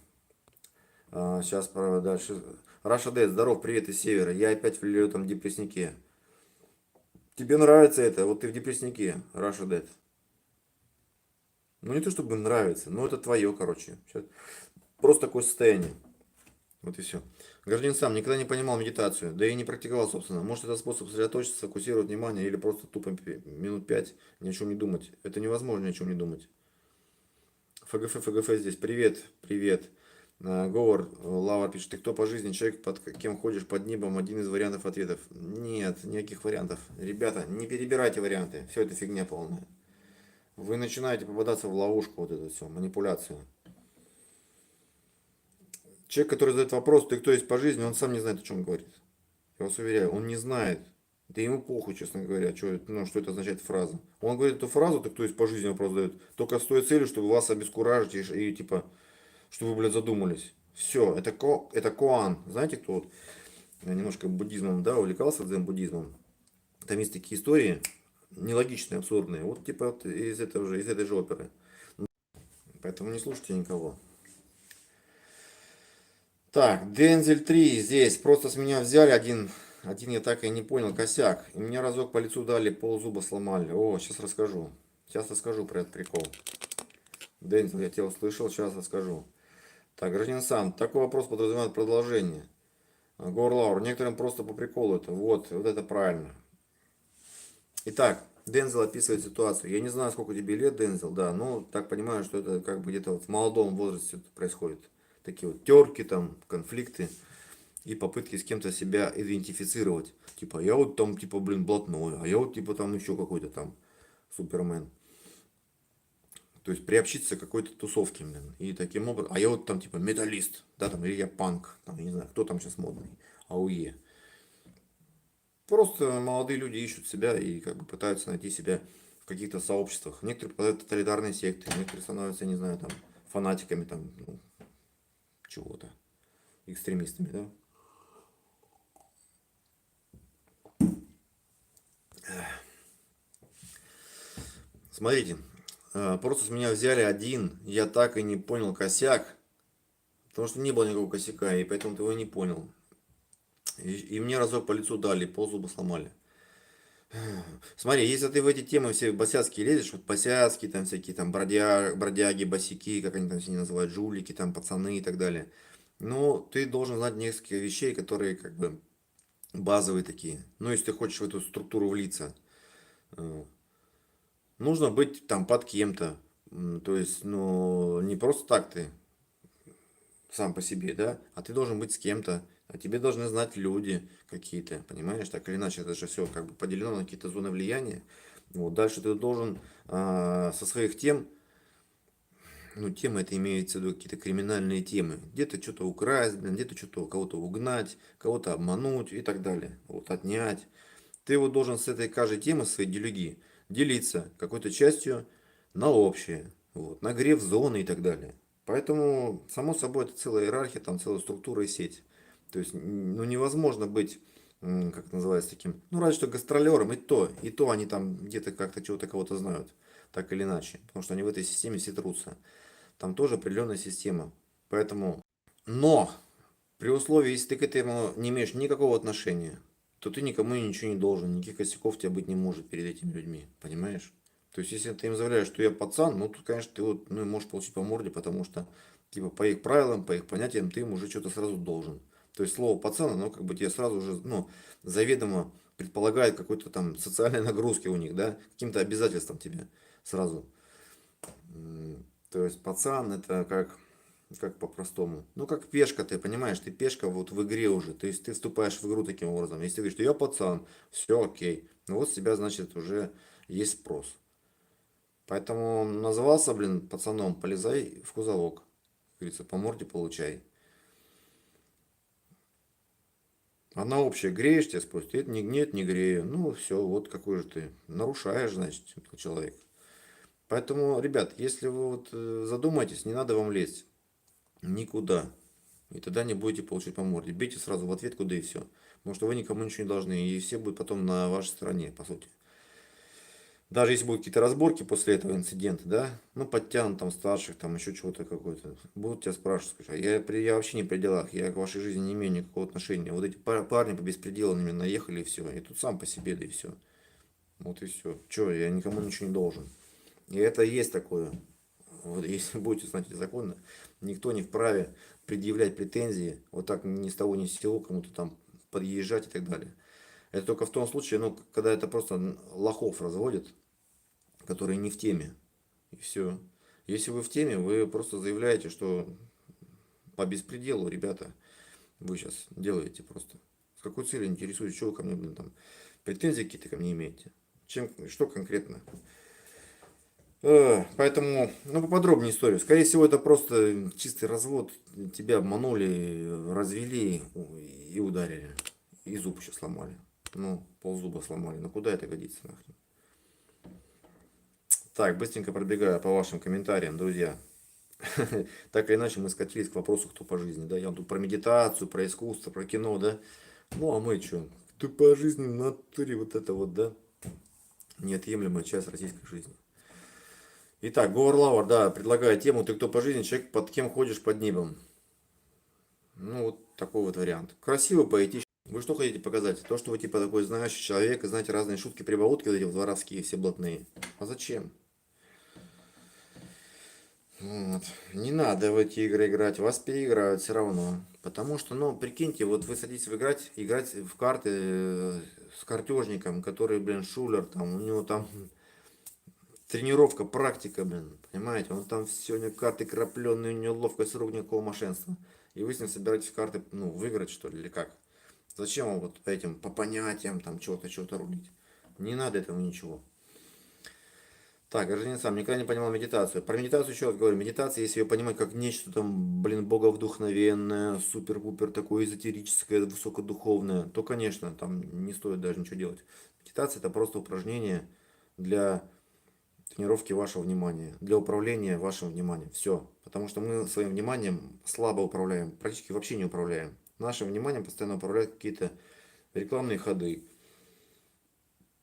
Сейчас дальше. Раша Дэд, здоров, привет из севера. Я опять в летом депресснике. Тебе нравится это? Вот ты в депресснике, Раша Дэд. Ну не то чтобы нравится, но это твое, короче. Сейчас просто такое состояние. Вот и все. Гражданин сам никогда не понимал медитацию, да и не практиковал, собственно. Может, это способ сосредоточиться, сфокусировать внимание или просто тупо минут 5 ни о чем не думать. Это невозможно ни о чем не думать. ФГФ здесь. Привет, привет. Говор, Лава пишет, ты кто по жизни, человек, под кем ходишь под небом, один из вариантов ответов. Нет, никаких вариантов. Ребята, не перебирайте варианты, все это фигня полная. Вы начинаете попадаться в ловушку, вот эту все, манипуляцию. Человек, который задает вопрос, ты кто есть по жизни, он сам не знает, о чем говорит. Я вас уверяю, он не знает. Да ему похуй, честно говоря, что, ну, что это означает фраза. Он говорит эту фразу, ты кто есть по жизни, вопрос задает, только с той целью, чтобы вас обескуражить и типа, чтобы вы, блядь, задумались. Все, это Коан. Знаете, кто вот немножко буддизмом, да, увлекался дзен-буддизмом. Там есть такие истории, нелогичные, абсурдные. Вот типа вот из этой же оперы. Поэтому не слушайте никого. Так, Дензель 3 здесь. Просто с меня взяли один я так и не понял, косяк. И мне разок по лицу дали, ползуба сломали. О, сейчас расскажу. Сейчас расскажу про этот прикол. Дензель, я тебя услышал, сейчас расскажу. Так, гражданин сам, такой вопрос подразумевает продолжение. Горлаур, некоторым просто по приколу это. Вот это правильно. Итак, Дензел описывает ситуацию. Я не знаю, сколько тебе лет, Дензел, да, но так понимаю, что это как бы где-то вот в молодом возрасте происходит. Такие вот терки, там, конфликты и попытки с кем-то себя идентифицировать. Типа, я вот там, типа, блин, блатной, а я вот, типа, там еще какой-то там Супермен. То есть приобщиться к какой-то тусовке, блин. И таким образом, а я вот там, типа, металлист, да, там, или я панк, там, я не знаю, кто там сейчас модный, АУЕ. Просто молодые люди ищут себя и как бы пытаются найти себя в каких-то сообществах. Некоторые попадают в тоталитарные секты, некоторые становятся, не знаю, там, фанатиками там, ну, чего-то, экстремистами, да. Смотрите, просто с меня взяли один, я так и не понял косяк, потому что не было никакого косяка, и поэтому ты его не понял. И мне разок по лицу дали, ползуба сломали. Смотри, если ты в эти темы все босяцкие лезешь, вот босяцкие, там всякие там бродяги, босяки, как они там все называют, жулики, там пацаны и так далее. Ну, ты должен знать несколько вещей, которые как бы базовые такие. Ну, если ты хочешь в эту структуру влиться. Э, Нужно быть там под кем-то. То есть, ну, не просто так ты сам по себе, да, а ты должен быть с кем-то, а тебе должны знать люди какие-то, понимаешь, так или иначе, это же все как бы поделено на какие-то зоны влияния. Вот, дальше ты должен со своих тем, ну, темы это имеется в виду какие-то криминальные темы, где-то что-то украсть, блин, где-то что-то у кого-то угнать, кого-то обмануть и так далее, вот, отнять. Ты вот должен с этой каждой темы своей делиться какой-то частью на общее, вот, нагрев зоны и так далее. Поэтому, само собой, это целая иерархия, там целая структура и сеть. То есть, ну, невозможно быть, как это называется, таким, ну, разве что гастролером, и то они там где-то как-то чего-то кого-то знают, так или иначе, потому что они в этой системе все трутся. Там тоже определенная система. Поэтому, но при условии, если ты к этому не имеешь никакого отношения, то ты никому ничего не должен, никаких косяков у тебя быть не может перед этими людьми, понимаешь? То есть, если ты им заявляешь, что я пацан, ну, тут, конечно, ты вот, ну, можешь получить по морде, потому что, типа, по их правилам, по их понятиям, ты им уже что-то сразу должен. То есть, слово пацан, оно как бы тебе сразу же, ну, заведомо предполагает какой-то там социальной нагрузки у них, да, каким-то обязательством тебе сразу. То есть пацан это как по-простому. Ну как пешка, ты понимаешь, ты пешка вот в игре уже. То есть ты вступаешь в игру таким образом. Если ты говоришь, что я пацан, все окей. Ну вот с тебя, значит, уже есть спрос. Поэтому назывался, блин, пацаном, полезай в кузовок. Как говорится, по морде получай. Она общая, греешь, тебя спросят, нет, нет, не грею. Ну все, вот какой же ты. Нарушаешь, значит, человек. Поэтому, ребят, если вы вот задумаетесь, не надо вам лезть. Никуда. И тогда не будете получать по морде. Бейте сразу в ответ, куда и все. Потому что вы никому ничего не должны. И все будут потом на вашей стороне, по сути. Даже если будут какие-то разборки после этого инцидента, да, ну, подтянут там старших, там еще чего-то какое-то, будут тебя спрашивать, скажи, я вообще не при делах, я к вашей жизни не имею никакого отношения. Вот эти парни по беспределу на меня наехали и все. И тут сам по себе, да и все. Вот и все. Че, я никому ничего не должен. И это и есть такое. Вот если будете знать эти законы, никто не вправе предъявлять претензии вот так ни с того ни с сего кому-то там подъезжать и так далее. Это только в том случае, ну, когда это просто лохов разводят, которые не в теме. И все. Если вы в теме, вы просто заявляете, что по беспределу, ребята, вы сейчас делаете просто. С какой целью интересуетесь, что вы ко мне, блин, там, претензии какие-то ко мне имеете? Чем, что конкретно? Поэтому, ну, поподробнее историю. Скорее всего, это просто чистый развод. Тебя обманули, развели и ударили. И зуб еще сломали. Ну, ползуба сломали. Ну, куда это годится нахрен? Так, быстренько пробегаю по вашим комментариям, друзья. Так или иначе, мы скатились к вопросу, кто по жизни. Да? Я вам тут про медитацию, про искусство, про кино, да? Ну, а мы что? Кто по жизни в натуре вот это вот, да? Неотъемлемая часть российской жизни. Итак, Говор Лавр, да, предлагает тему «Ты кто по жизни? Человек, под кем ходишь под небом?» Ну, вот такой вот вариант. Красиво, поэтично. Вы что хотите показать? То, что вы типа такой знающий человек и знаете разные шутки, прибаутки, вот эти вот воровские, все блатные. А зачем? Вот. Не надо в эти игры играть, вас переиграют все равно. Потому что, ну, прикиньте, вот вы садитесь играть в карты с картежником, который, блин, шулер, там, у него там тренировка, практика, блин, понимаете? Он там сегодня карты крапленные, у него ловкость рук, никакого мошенства. И вы с ним собираетесь карты, ну, выиграть, что ли, или как? Зачем вам вот этим по понятиям, там, чего-то рулить? Не надо этого ничего. Так, гражданин сам никогда не понимал медитацию. Про медитацию еще раз говорю. Медитация, если ее понимать как нечто там, блин, боговдухновенное, супер-пупер такое эзотерическое, высокодуховное, то, конечно, там не стоит даже ничего делать. Медитация это просто упражнение для тренировки вашего внимания, для управления вашим вниманием. Все. Потому что мы своим вниманием слабо управляем, практически вообще не управляем. Нашим вниманием постоянно управляют какие-то рекламные ходы,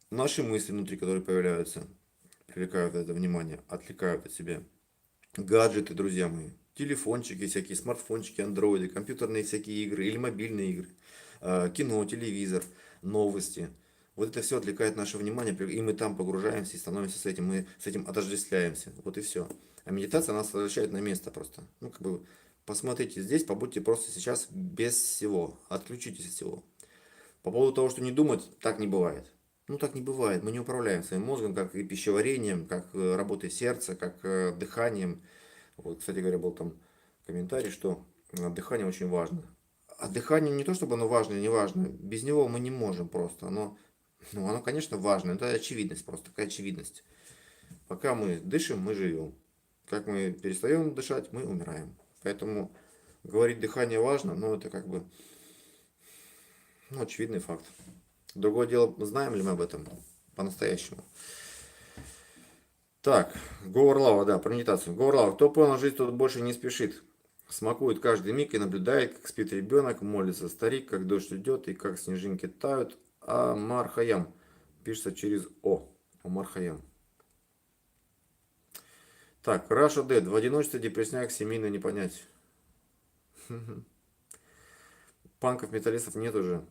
наши мысли внутри, которые появляются, привлекают это внимание, отвлекают от себя. Гаджеты, друзья мои, телефончики всякие, смартфончики, андроиды, компьютерные всякие игры или мобильные игры, кино, телевизор, новости. Вот это все отвлекает наше внимание, и мы там погружаемся и становимся с этим, мы с этим отождествляемся. Вот и все. А медитация нас возвращает на место просто. Ну, как бы, посмотрите здесь, побудьте просто сейчас без всего, отключитесь от всего. По поводу того, что не думать, так не бывает. Ну, так не бывает. Мы не управляем своим мозгом, как и пищеварением, как работой сердца, как дыханием. Вот, кстати говоря, был там комментарий, что дыхание очень важно. А дыхание не то, чтобы оно важно или не важно. Без него мы не можем просто. Оно, конечно, важно. Это очевидность просто, такая очевидность. Пока мы дышим, мы живем. Как мы перестаем дышать, мы умираем. Поэтому говорить дыхание важно, но это как бы очевидный факт. Другое дело, знаем ли мы об этом по-настоящему. Так, Говорлава, да, про медитацию. Говорлава, кто понял, жизнь тут больше не спешит. Смакует каждый миг и наблюдает, как спит ребенок, молится старик, как дождь идет и как снежинки тают. Амар Хаям. Пишется через О. Амар Хаям. Так, Раша Дэд. В одиночестве депрессняк семейно не понять. Панков, металлистов нет уже.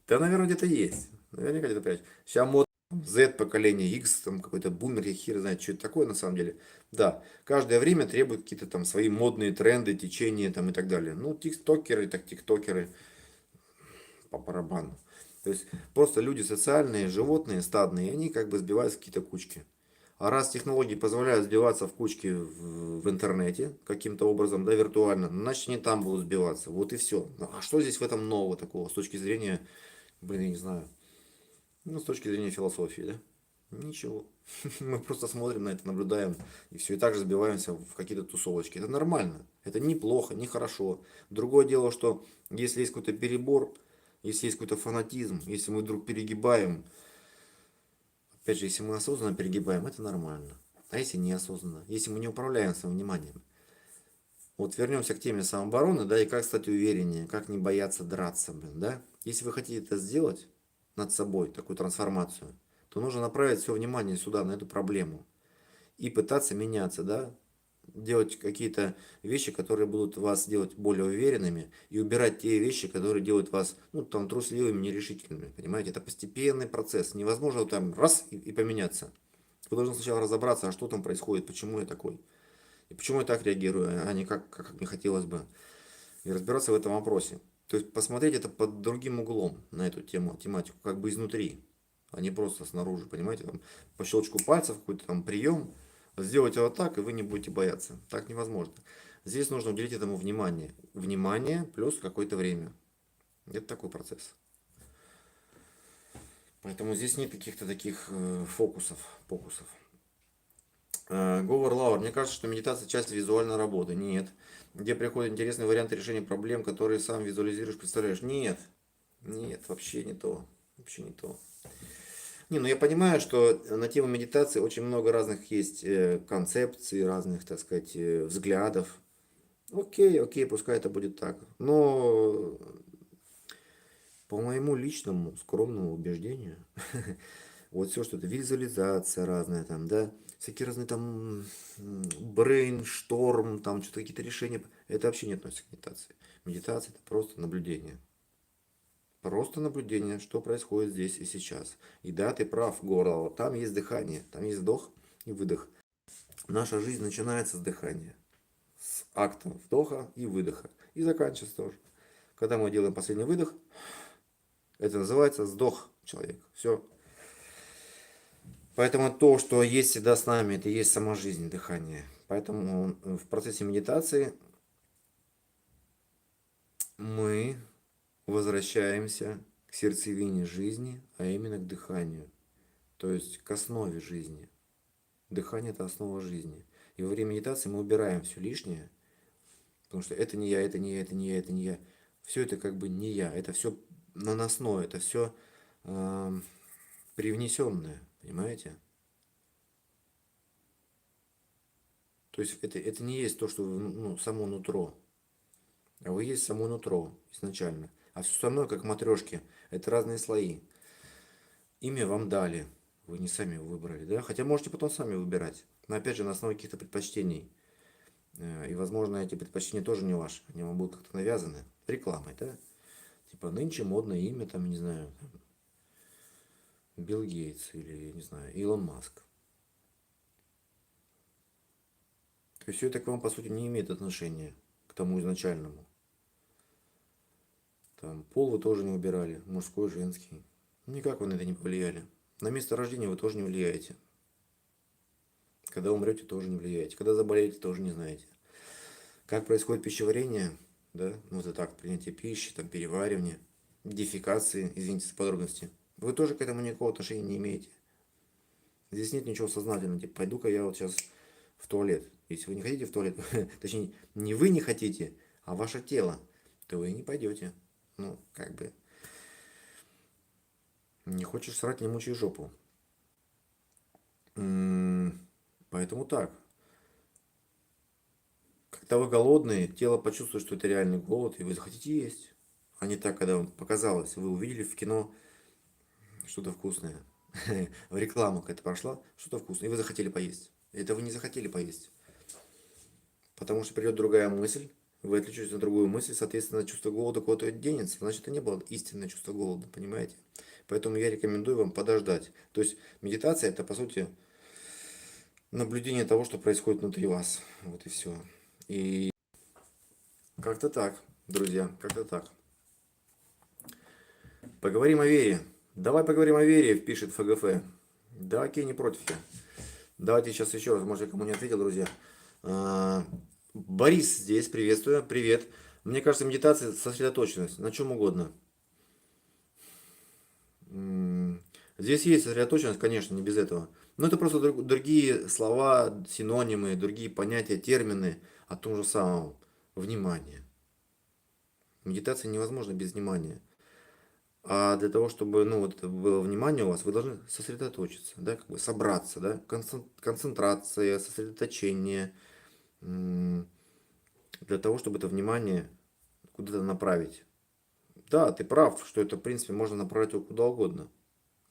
Да, наверное, где-то есть. Наверняка где-то опять. Сейчас мод Z поколение, X, там какой-то бумер, я хер знает, что это такое на самом деле. Да, каждое время требует какие-то там свои модные тренды, течения там и так далее. Ну, тиктокеры, так тиктокеры по барабану. То есть просто люди социальные, животные, стадные, и они как бы сбиваются в какие-то кучки. А раз технологии позволяют сбиваться в кучки в интернете каким-то образом, да, виртуально, значит они там будут сбиваться. Вот и все. А что здесь в этом нового такого с точки зрения, я не знаю, ну, с точки зрения философии, да? Ничего. Мы просто смотрим на это, наблюдаем, и все, и также сбиваемся в какие-то тусовочки. Это нормально. Это неплохо, не хорошо. Другое дело, что если есть какой-то перебор, если есть какой-то фанатизм, если мы вдруг перегибаем, опять же, если мы осознанно перегибаем, это нормально. А если неосознанно, если мы не управляем своим вниманием. Вот вернемся к теме самообороны, да, и как стать увереннее, как не бояться драться, блин, да. Если вы хотите это сделать над собой, такую трансформацию, то нужно направить все внимание сюда, на эту проблему. И пытаться меняться, да, делать какие-то вещи, которые будут вас делать более уверенными, и убирать те вещи, которые делают вас, ну, там, трусливыми, нерешительными, понимаете, это постепенный процесс, невозможно там раз и поменяться. Вы должны сначала разобраться, а что там происходит, почему я такой, и почему я так реагирую, а не как мне хотелось бы, и разбираться в этом вопросе. То есть посмотреть это под другим углом на эту тему, тематику, как бы изнутри, а не просто снаружи, понимаете, там, по щелчку пальцев какой-то там прием, сделайте вот так, и вы не будете бояться. Так невозможно. Здесь нужно уделить этому внимание. Внимание плюс какое-то время. Это такой процесс. Поэтому здесь нет каких-то таких фокусов. Говор Лауэр, мне кажется, что медитация часть визуальной работы. Нет. Где приходят интересные варианты решения проблем, которые сам визуализируешь, представляешь. Нет. Нет, вообще не то. Вообще не то. Не, ну я понимаю, что на тему медитации очень много разных есть концепций, разных, так сказать, взглядов. Окей, окей, пускай это будет так. Но по моему личному скромному убеждению, вот все, что это визуализация разная там, да, всякие разные там брейншторм, там что-то какие-то решения, это вообще не относится к медитации. Медитация это просто наблюдение. Просто наблюдение, что происходит здесь и сейчас. И да, ты прав, Горлова, там есть дыхание, там есть вдох и выдох. Наша жизнь начинается с дыхания, с акта вдоха и выдоха. И заканчивается тоже. Когда мы делаем последний выдох, это называется вздох человека. Все. Поэтому то, что есть всегда с нами, это и есть сама жизнь, дыхание. Поэтому в процессе медитации мы возвращаемся к сердцевине жизни, а именно к дыханию. То есть к основе жизни. Дыхание это основа жизни. И во время медитации мы убираем все лишнее, потому что это не я, это не я, это не я, это не я. Все это как бы не я. Это все наносное, это все привнесенное, понимаете? То есть это не есть то, что ну, само нутро. А вы есть само нутро изначально. А все остальное, как матрешки, это разные слои. Имя вам дали. Вы не сами его выбрали, да? Хотя можете потом сами выбирать. Но опять же на основе каких-то предпочтений. И возможно эти предпочтения тоже не ваши. Они вам будут как-то навязаны рекламой, да? Типа нынче модное имя, там, не знаю, Билл Гейтс или, я не знаю, Илон Маск. То есть все это к вам, по сути, не имеет отношения к тому изначальному. Там пол вы тоже не выбирали, мужской, женский. Никак вы на это не повлияли. На место рождения вы тоже не влияете. Когда умрете, тоже не влияете. Когда заболеете, тоже не знаете. Как происходит пищеварение, да, ну вот это так, принятие пищи, там, переваривание, дефекации, извините за подробности. Вы тоже к этому никакого отношения не имеете. Здесь нет ничего сознательного, типа, пойду-ка я вот сейчас в туалет. Если вы не хотите в туалет, точнее, не вы не хотите, а ваше тело, то вы не пойдете. Ну, как бы, не хочешь срать, не мучай жопу. Поэтому так. Когда вы голодные, тело почувствует, что это реальный голод, и вы захотите есть. А не так, когда вам показалось, вы увидели в кино что-то вкусное. В рекламу какая-то прошла, что-то вкусное, и вы захотели поесть. Это вы не захотели поесть. Потому что придет другая мысль, вы отвлечетесь на другую мысль, соответственно, чувство голода куда-то денется. Значит, это не было истинное чувство голода, понимаете? Поэтому я рекомендую вам подождать. То есть медитация это, по сути, наблюдение того, что происходит внутри вас. Вот и все. И как-то так, друзья, как-то так. Поговорим о вере. Давай поговорим о вере, пишет ФГФ. Да, окей, не против я. Давайте сейчас еще раз, может, я кому не ответил, друзья. А, Борис здесь, приветствую, привет. Мне кажется, медитация сосредоточенность на чем угодно. Здесь есть сосредоточенность, конечно, не без этого. Но это просто другие слова, синонимы, другие понятия, термины о том же самом. Внимание. Медитация невозможна без внимания. А для того, чтобы, ну, вот это было внимание у вас, вы должны сосредоточиться, да, как бы собраться, да, концентрация, сосредоточение, для того, чтобы это внимание куда-то направить. Да, ты прав, что это, в принципе, можно направить его куда угодно.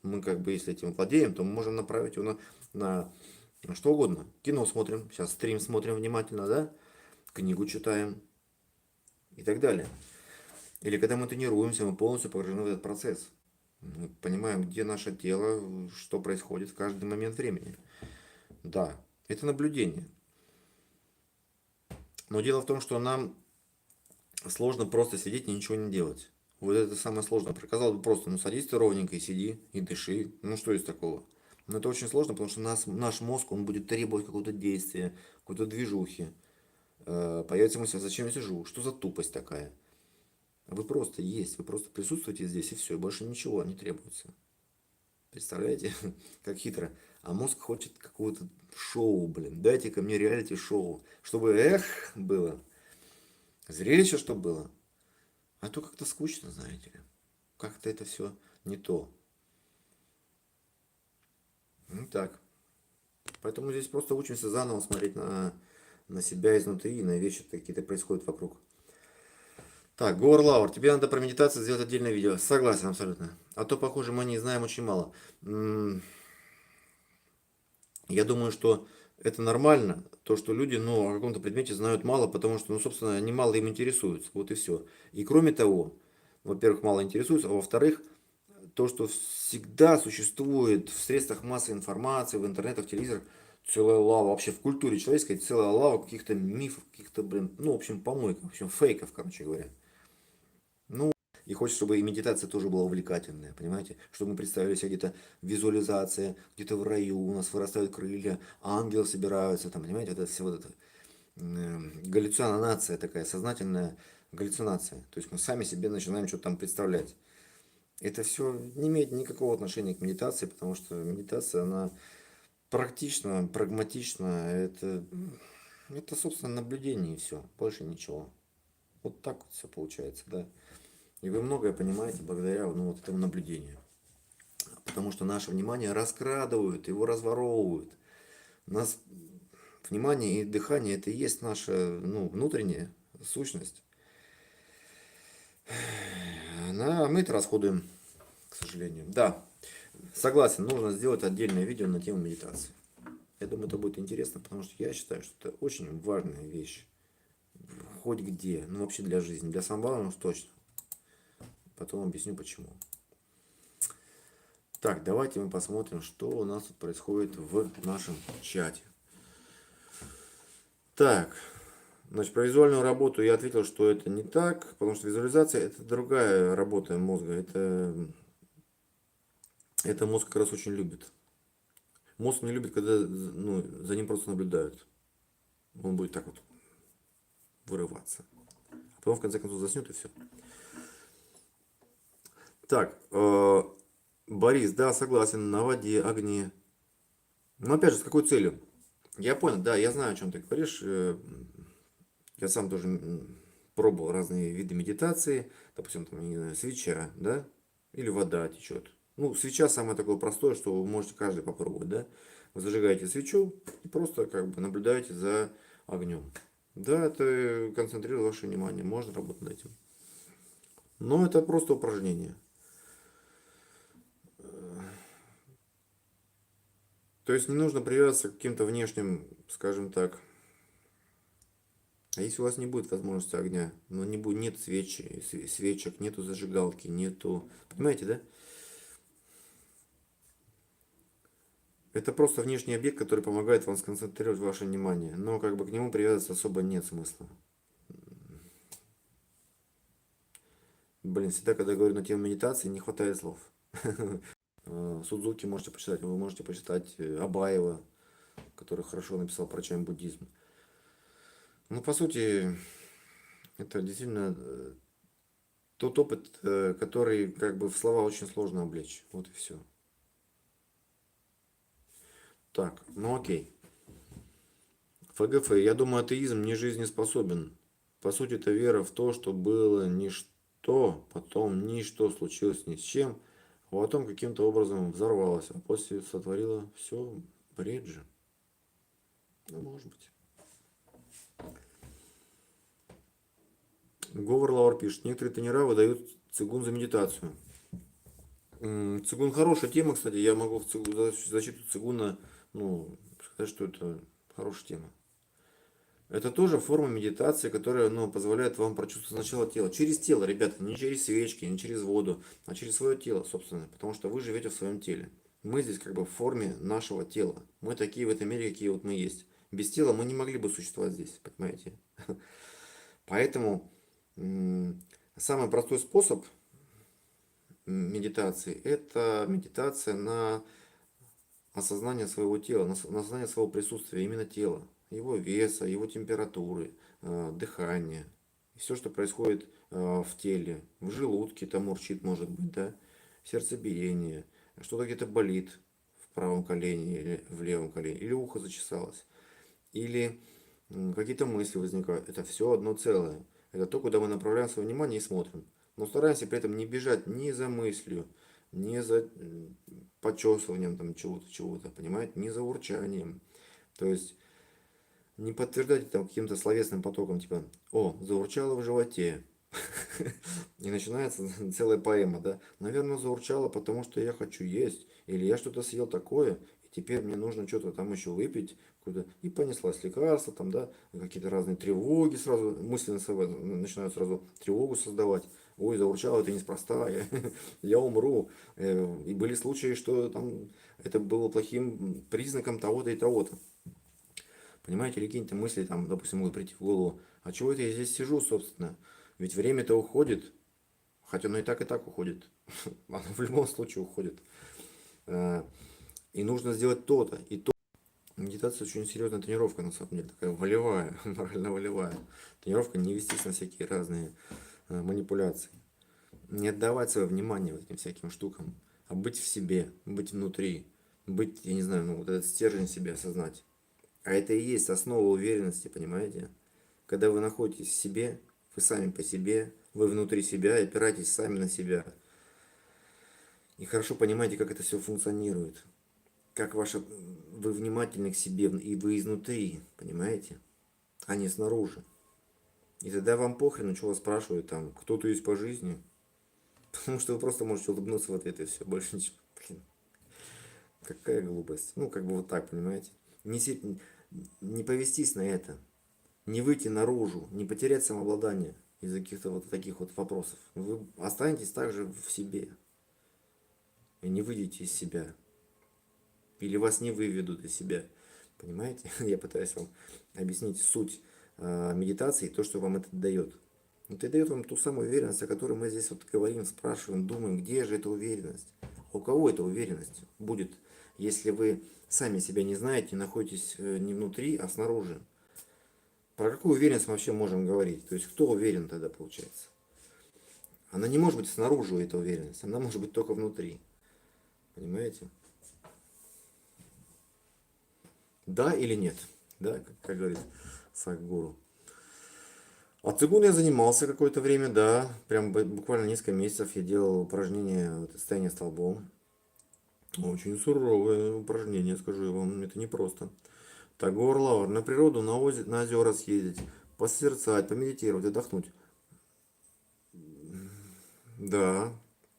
Мы, как бы, если этим владеем, то мы можем направить его на что угодно. Кино смотрим, сейчас стрим смотрим внимательно, да, книгу читаем и так далее. Или когда мы тренируемся, мы полностью погружены в этот процесс. Мы понимаем, где наше тело, что происходит в каждый момент времени. Да, это наблюдение. Но дело в том, что нам сложно просто сидеть и ничего не делать. Вот это самое сложное. Казалось бы, просто, ну садись ты ровненько и сиди, и дыши. Ну что из такого? Но это очень сложно, потому что наш мозг, он будет требовать какого-то действия, какой-то движухи. Появится мысль, а зачем я сижу? Что за тупость такая? Вы просто есть, вы просто присутствуете здесь, и все, больше ничего не требуется. Представляете, как хитро. А мозг хочет какого-то шоу, блин. Дайте-ка мне реалити-шоу. Чтобы, было. Зрелище, чтобы было. А то как-то скучно, знаете ли. Как-то это все не то. Ну так. Поэтому здесь просто учимся заново смотреть на себя изнутри и на вещи какие-то происходят вокруг. Так, Говор Лаур, тебе надо про медитацию сделать отдельное видео. Согласен абсолютно. А то, похоже, мы не знаем очень мало. Я думаю, что это нормально, то, что люди, ну, о каком-то предмете знают мало, потому что, ну, собственно, они мало им интересуются, вот и все. И кроме того, во-первых, мало интересуются, а во-вторых, то, что всегда существует в средствах массовой информации, в интернетах, в телевизорах, целая лава, вообще в культуре человеческой целая лава каких-то мифов, каких-то, блин, ну, в общем, помойков, в общем, фейков, короче говоря. Ну, и хочется, чтобы и медитация тоже была увлекательная, понимаете? Чтобы мы представили себе где-то визуализация, где-то в раю у нас вырастают крылья, ангелы собираются, там, понимаете, вот это все вот это галлюцинация такая, сознательная галлюцинация. То есть мы сами себе начинаем что-то там представлять. Это все не имеет никакого отношения к медитации, потому что медитация, она практична, прагматична, это собственно, наблюдение и все, больше ничего. Вот так вот все получается, да. И вы многое понимаете благодаря ну, вот этому наблюдению. Потому что наше внимание раскрадывают, его разворовывают. У нас внимание и дыхание это и есть наша ну, внутренняя сущность. Мы это расходуем, к сожалению. Да, согласен, нужно сделать отдельное видео на тему медитации. Я думаю, это будет интересно, потому что я считаю, что это очень важная вещь. Хоть где, ну вообще для жизни. Для самого уж точно. Потом объясню почему. Так, давайте мы посмотрим, что у нас тут происходит в нашем чате. Так, значит, про визуальную работу я ответил, что это не так, потому что визуализация это другая работа мозга. Это мозг как раз очень любит. Мозг не любит, когда ну, за ним просто наблюдают. Он будет так вот вырываться. А потом в конце концов заснет и все. Так, Борис, да, согласен, на воде, огне. Но опять же, с какой целью? Я понял, да, я знаю, о чем ты говоришь. Я сам тоже пробовал разные виды медитации. Допустим, там, не знаю, свеча, да? Или вода течет. Ну, свеча самое такое простое, что вы можете каждый попробовать, да? Вы зажигаете свечу и просто как бы наблюдаете за огнем. Да, это концентрирует ваше внимание, можно работать над этим. Но это просто упражнение. То есть не нужно привязываться к каким-то внешним, скажем так. А если у вас не будет возможности огня, но не будет, нет свечи, свечек, нету зажигалки, нету... Понимаете, да? Это просто внешний объект, который помогает вам сконцентрировать ваше внимание. Но как бы к нему привязываться особо нет смысла. Блин, всегда, когда я говорю на тему медитации, не хватает слов. Судзуки можете почитать, вы можете почитать Абаева, который хорошо написал про чайн-буддизм. Ну, по сути, это действительно тот опыт, который как бы в слова очень сложно облечь. Вот и все. Так, ну окей. ФГФ, я думаю, атеизм не жизнеспособен. По сути, это вера в то, что было ничто, потом ничто случилось ни с чем, а потом каким-то образом взорвалось, а после сотворило все. Бред же. Ну, может быть. Говор Лаур пишет, некоторые тренера выдают цигун за медитацию. Цигун хорошая тема, кстати, я могу в защиту цигуна, ну, сказать, что это хорошая тема. Это тоже форма медитации, которая ну, позволяет вам прочувствовать сначала тело. Через тело, ребята, не через свечки, не через воду, а через свое тело, собственно. Потому что вы живете в своем теле. Мы здесь как бы в форме нашего тела. Мы такие в этом мире, какие вот мы есть. Без тела мы не могли бы существовать здесь, понимаете? Поэтому самый простой способ медитации – это медитация на осознание своего тела, на осознание своего присутствия, именно тела, его веса, его температуры, дыхания. Все, что происходит в теле, в желудке там урчит, может быть, да, сердцебиение, что-то где-то болит в правом колене или в левом колене, или ухо зачесалось, или какие-то мысли возникают. Это все одно целое. Это то, куда мы направляем свое внимание и смотрим. Но стараемся при этом не бежать ни за мыслью, ни за почесыванием там чего-то, понимаете, ни за урчанием. То есть не подтверждайте там каким-то словесным потоком, типа, о, заурчало в животе. И начинается целая поэма, да. Наверное, заурчало, потому что я хочу есть. Или я что-то съел такое, и теперь мне нужно что-то там еще выпить. Куда. И понеслась лекарства, там, да, какие-то разные тревоги сразу, мысленно начинают сразу тревогу создавать. Ой, заурчало, это неспроста, я умру. И были случаи, что там это было плохим признаком того-то и того-то. Понимаете, или какие-то мысли, там, допустим, могут прийти в голову, а чего это я здесь сижу, собственно? Ведь время-то уходит, хотя оно и так уходит. Оно в любом случае уходит. И нужно сделать то-то, и то. Медитация очень серьезная тренировка, на самом деле, такая волевая, морально-волевая. Тренировка не вестись на всякие разные манипуляции. Не отдавать свое внимание вот этим всяким штукам, а быть в себе, быть внутри, быть, я не знаю, ну вот этот стержень себя осознать. А это и есть основа уверенности, понимаете? Когда вы находитесь в себе, вы сами по себе, вы внутри себя и опираетесь сами на себя. И хорошо понимаете, как это все функционирует. Как вы внимательны к себе, и вы изнутри, понимаете? А не снаружи. И тогда вам похрен, что вас спрашивают там, кто ты есть по жизни. Потому что вы просто можете улыбнуться в ответ и все, больше ничего. Блин, какая глупость. Ну, как бы вот так, понимаете? Не повестись на это. Не выйти наружу, не потерять самообладание из-за каких-то вот таких вот вопросов. Вы останетесь также в себе. не выйдете из себя. Или вас не выведут из себя. Понимаете? Я пытаюсь вам объяснить суть медитации, то, что вам это дает. Это дает вам ту самую уверенность, о которой мы здесь вот говорим, спрашиваем, думаем, где же эта уверенность. А у кого эта уверенность будет, если вы сами себя не знаете, находитесь не внутри, а снаружи? Про какую уверенность мы вообще можем говорить? То есть кто уверен тогда получается? Она не может быть снаружи, эта уверенность, она может быть только внутри. Понимаете? Да или нет? Да, как говорит Садхгуру. А цигун я занимался какое-то время, да. Прям буквально несколько месяцев я делал упражнения вот, стояние столбом. Очень суровое упражнение, скажу я вам, это непросто. Так, Лаур, на природу, на озера съездить, посозерцать, помедитировать, отдохнуть. Да,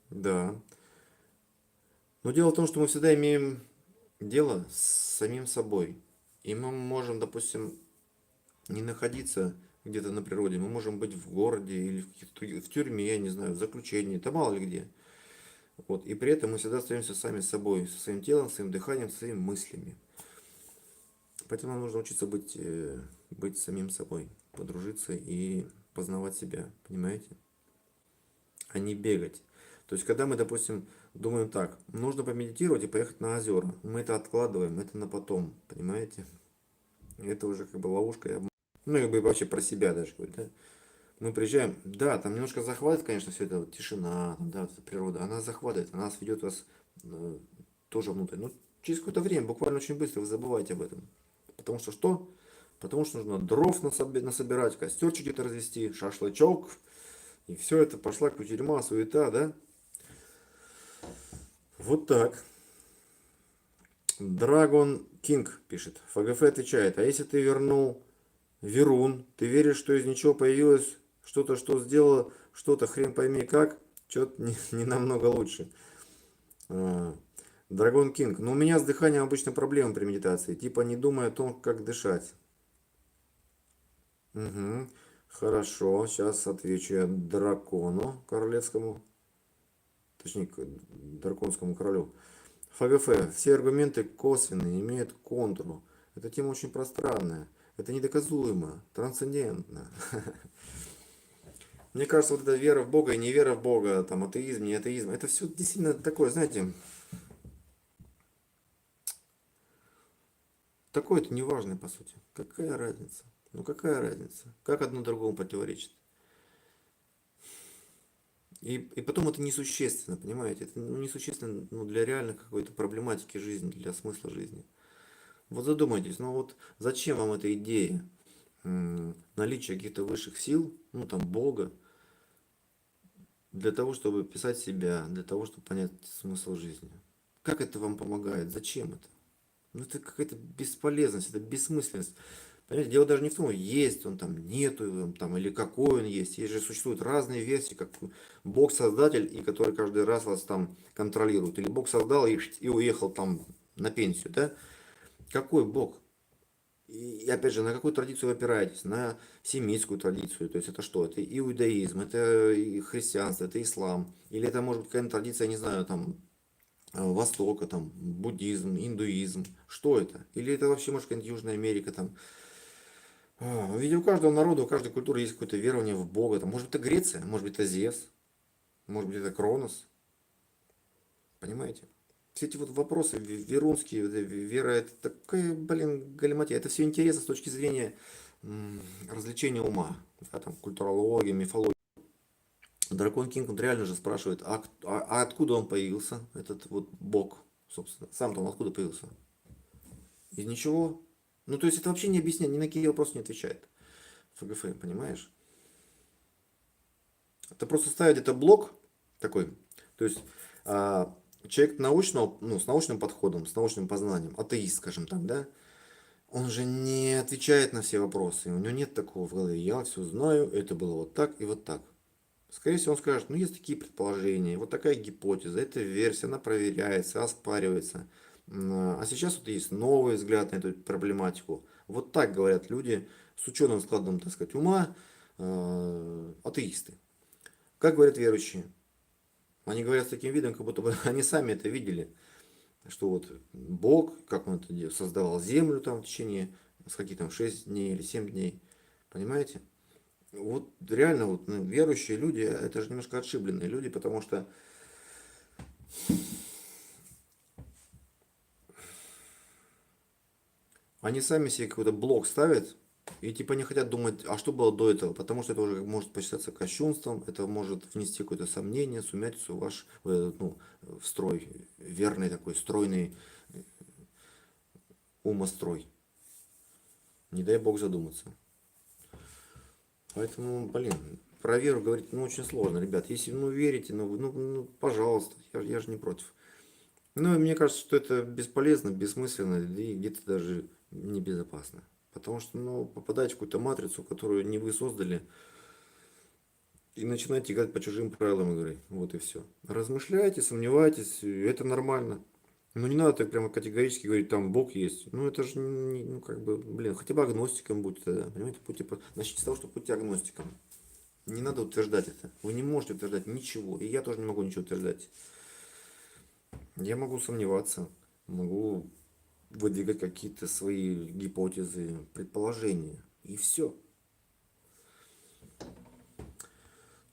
да. Но дело в том, что мы всегда имеем дело с самим собой. И мы можем, допустим, не находиться где-то на природе. Мы можем быть в городе или в тюрьме, я не знаю, в заключении, да мало ли где. Вот. И при этом мы всегда остаемся сами с собой, со своим телом, своим дыханием, своими мыслями. Поэтому нам нужно учиться быть самим собой, подружиться и познавать себя, понимаете? А не бегать. То есть, когда мы, допустим, думаем так, нужно помедитировать и поехать на озера, мы это откладываем, это на потом, понимаете? Это уже как бы ловушка и обман. Ну, как бы вообще про себя даже говорю, да? Мы приезжаем, да, там немножко захватывает, конечно, все это, вот, тишина, там, да, вот эта природа, она захватывает, она нас ведет вас тоже внутрь. Но через какое-то время, буквально очень быстро, вы забываете об этом. Потому что что? Потому что нужно дров насобирать, костерчик где-то развести, шашлычок. И все это пошла кутерьма, суета, да? Вот так. Драгон Кинг пишет. ФГФ отвечает, а если ты вернул Верун, ты веришь, что из ничего появилось что-то, что сделало, что-то хрен пойми как, что-то не намного лучше. Драгон Кинг. Ну, у меня с дыханием обычно проблемы при медитации. Типа не думая о том, как дышать. Угу. Хорошо, сейчас отвечу я дракону королевскому, точнее, драконскому королю. ФГФ. Все аргументы косвенные, имеют контру. Эта тема очень пространная. Это недоказуемо, трансцендентно. Мне кажется, вот эта вера в Бога и невера в Бога, там атеизм, не атеизм, это все действительно такое, знаете, такое-то неважное по сути. Какая разница? Ну какая разница? Как одно другому противоречит? И потом это несущественно, понимаете? Это ну, несущественно ну, для реальной какой-то проблематики жизни, для смысла жизни. Вот задумайтесь, ну вот зачем вам эта идея наличия каких-то высших сил, ну там Бога, для того, чтобы писать себя, для того, чтобы понять смысл жизни? Как это вам помогает? Зачем это? Ну это какая-то бесполезность, это бессмысленность. Понимаете, дело даже не в том, есть он там, нету он там, или какой он есть. Есть же существуют разные версии, как Бог-создатель, и который каждый раз вас там контролирует. Или Бог создал и уехал там на пенсию, да? Какой Бог? И опять же, на какую традицию вы опираетесь? На семитскую традицию. То есть это что? Это иудаизм, это и христианство, это ислам. Или это может быть какая-то традиция, я не знаю, там, Востока, там, буддизм, индуизм. Что это? Или это вообще может какая-нибудь Южная Америка, там, ведь у каждого народа, у каждой культуры есть какое-то верование в Бога. Там, может быть, это Греция, может быть, это Зевс, может быть, это Кронос. Понимаете? Все эти вот вопросы верунские, вот вера, это такая, блин, галиматья. Это все интересно с точки зрения развлечения ума. Да, там, культурология, мифология. Дракон Кинг он реально же спрашивает, а откуда он появился, этот вот Бог, собственно. Сам-то он откуда появился? Из ничего. Ну, то есть это вообще не объясняет, ни на какие вопросы не отвечает. ФГФ, понимаешь? Это просто ставить это блок такой, то есть человек научного, ну, с научным подходом, с научным познанием, атеист, скажем так, да, он же не отвечает на все вопросы, у него нет такого в голове, я все знаю, это было вот так и вот так. Скорее всего, он скажет, ну, есть такие предположения, вот такая гипотеза, эта версия, она проверяется, оспаривается. А сейчас вот есть новый взгляд на эту проблематику. Вот так говорят люди с ученым складом, так сказать, ума, атеисты. Как говорят верующие? Они говорят с таким видом, как будто бы они сами это видели, что вот Бог, как он это создавал землю там в течение, с каких там 6 дней или 7 дней, понимаете? Вот реально вот ну, верующие люди, это же немножко отшибленные люди, потому что они сами себе какой-то блок ставят, и типа не хотят думать, а что было до этого, потому что это уже может посчитаться кощунством, это может внести какое-то сомнение, сумятицу в ваш, ну, в строй, верный такой, стройный умострой. Не дай бог задуматься. Поэтому, блин, про веру говорить ну, очень сложно, ребят. Если ну, верите, ну, пожалуйста, я же не против. Ну, и мне кажется, что это бесполезно, бессмысленно и где-то даже небезопасно. Потому что, ну, попадать в какую-то матрицу, которую не вы создали, и начинаете играть по чужим правилам игры. Вот и все. Размышляйте, сомневайтесь, это нормально. Ну, не надо так прямо категорически говорить, там Бог есть. Ну, это же, ну, как бы, блин, хотя бы агностиком будьте тогда, понимаете? Будьте, начните с того, что будьте агностиком. Не надо утверждать это. Вы не можете утверждать ничего. И я тоже не могу ничего утверждать. Я могу сомневаться, могу выдвигать какие-то свои гипотезы, предположения. И все.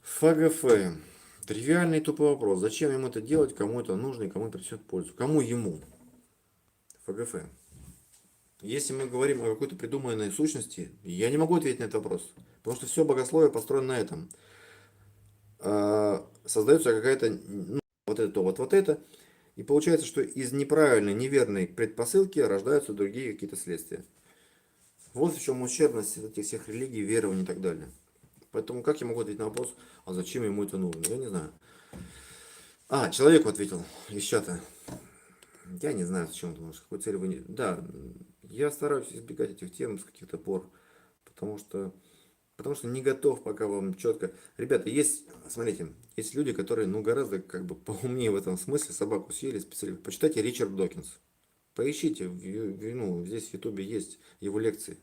ФГФ. Тривиальный тупой вопрос. Зачем ему это делать, кому это нужно и кому принесет пользу? Кому ему? ФГФ. Если мы говорим о какой-то придуманной сущности, я не могу ответить на этот вопрос. Потому что все богословие построено на этом. Создается какая-то, ну, вот это, вот это. И получается, что из неправильной, неверной предпосылки рождаются другие какие-то следствия. Вот в чем ущербность этих всех религий, верований и так далее. Поэтому как я могу ответить на вопрос, а зачем ему это нужно? Я не знаю. Человеку ответил из чата. Я не знаю, зачем это нужно, с какой целью вы не... Да, я стараюсь избегать этих тем с каких-то пор, потому что, потому что не готов пока вам четко... Ребята, есть, смотрите, есть люди, которые, ну, гораздо как бы поумнее в этом смысле, собаку съели, специалисты. Почитайте Ричард Докинс. Поищите, ну, здесь в Ютубе есть его лекции,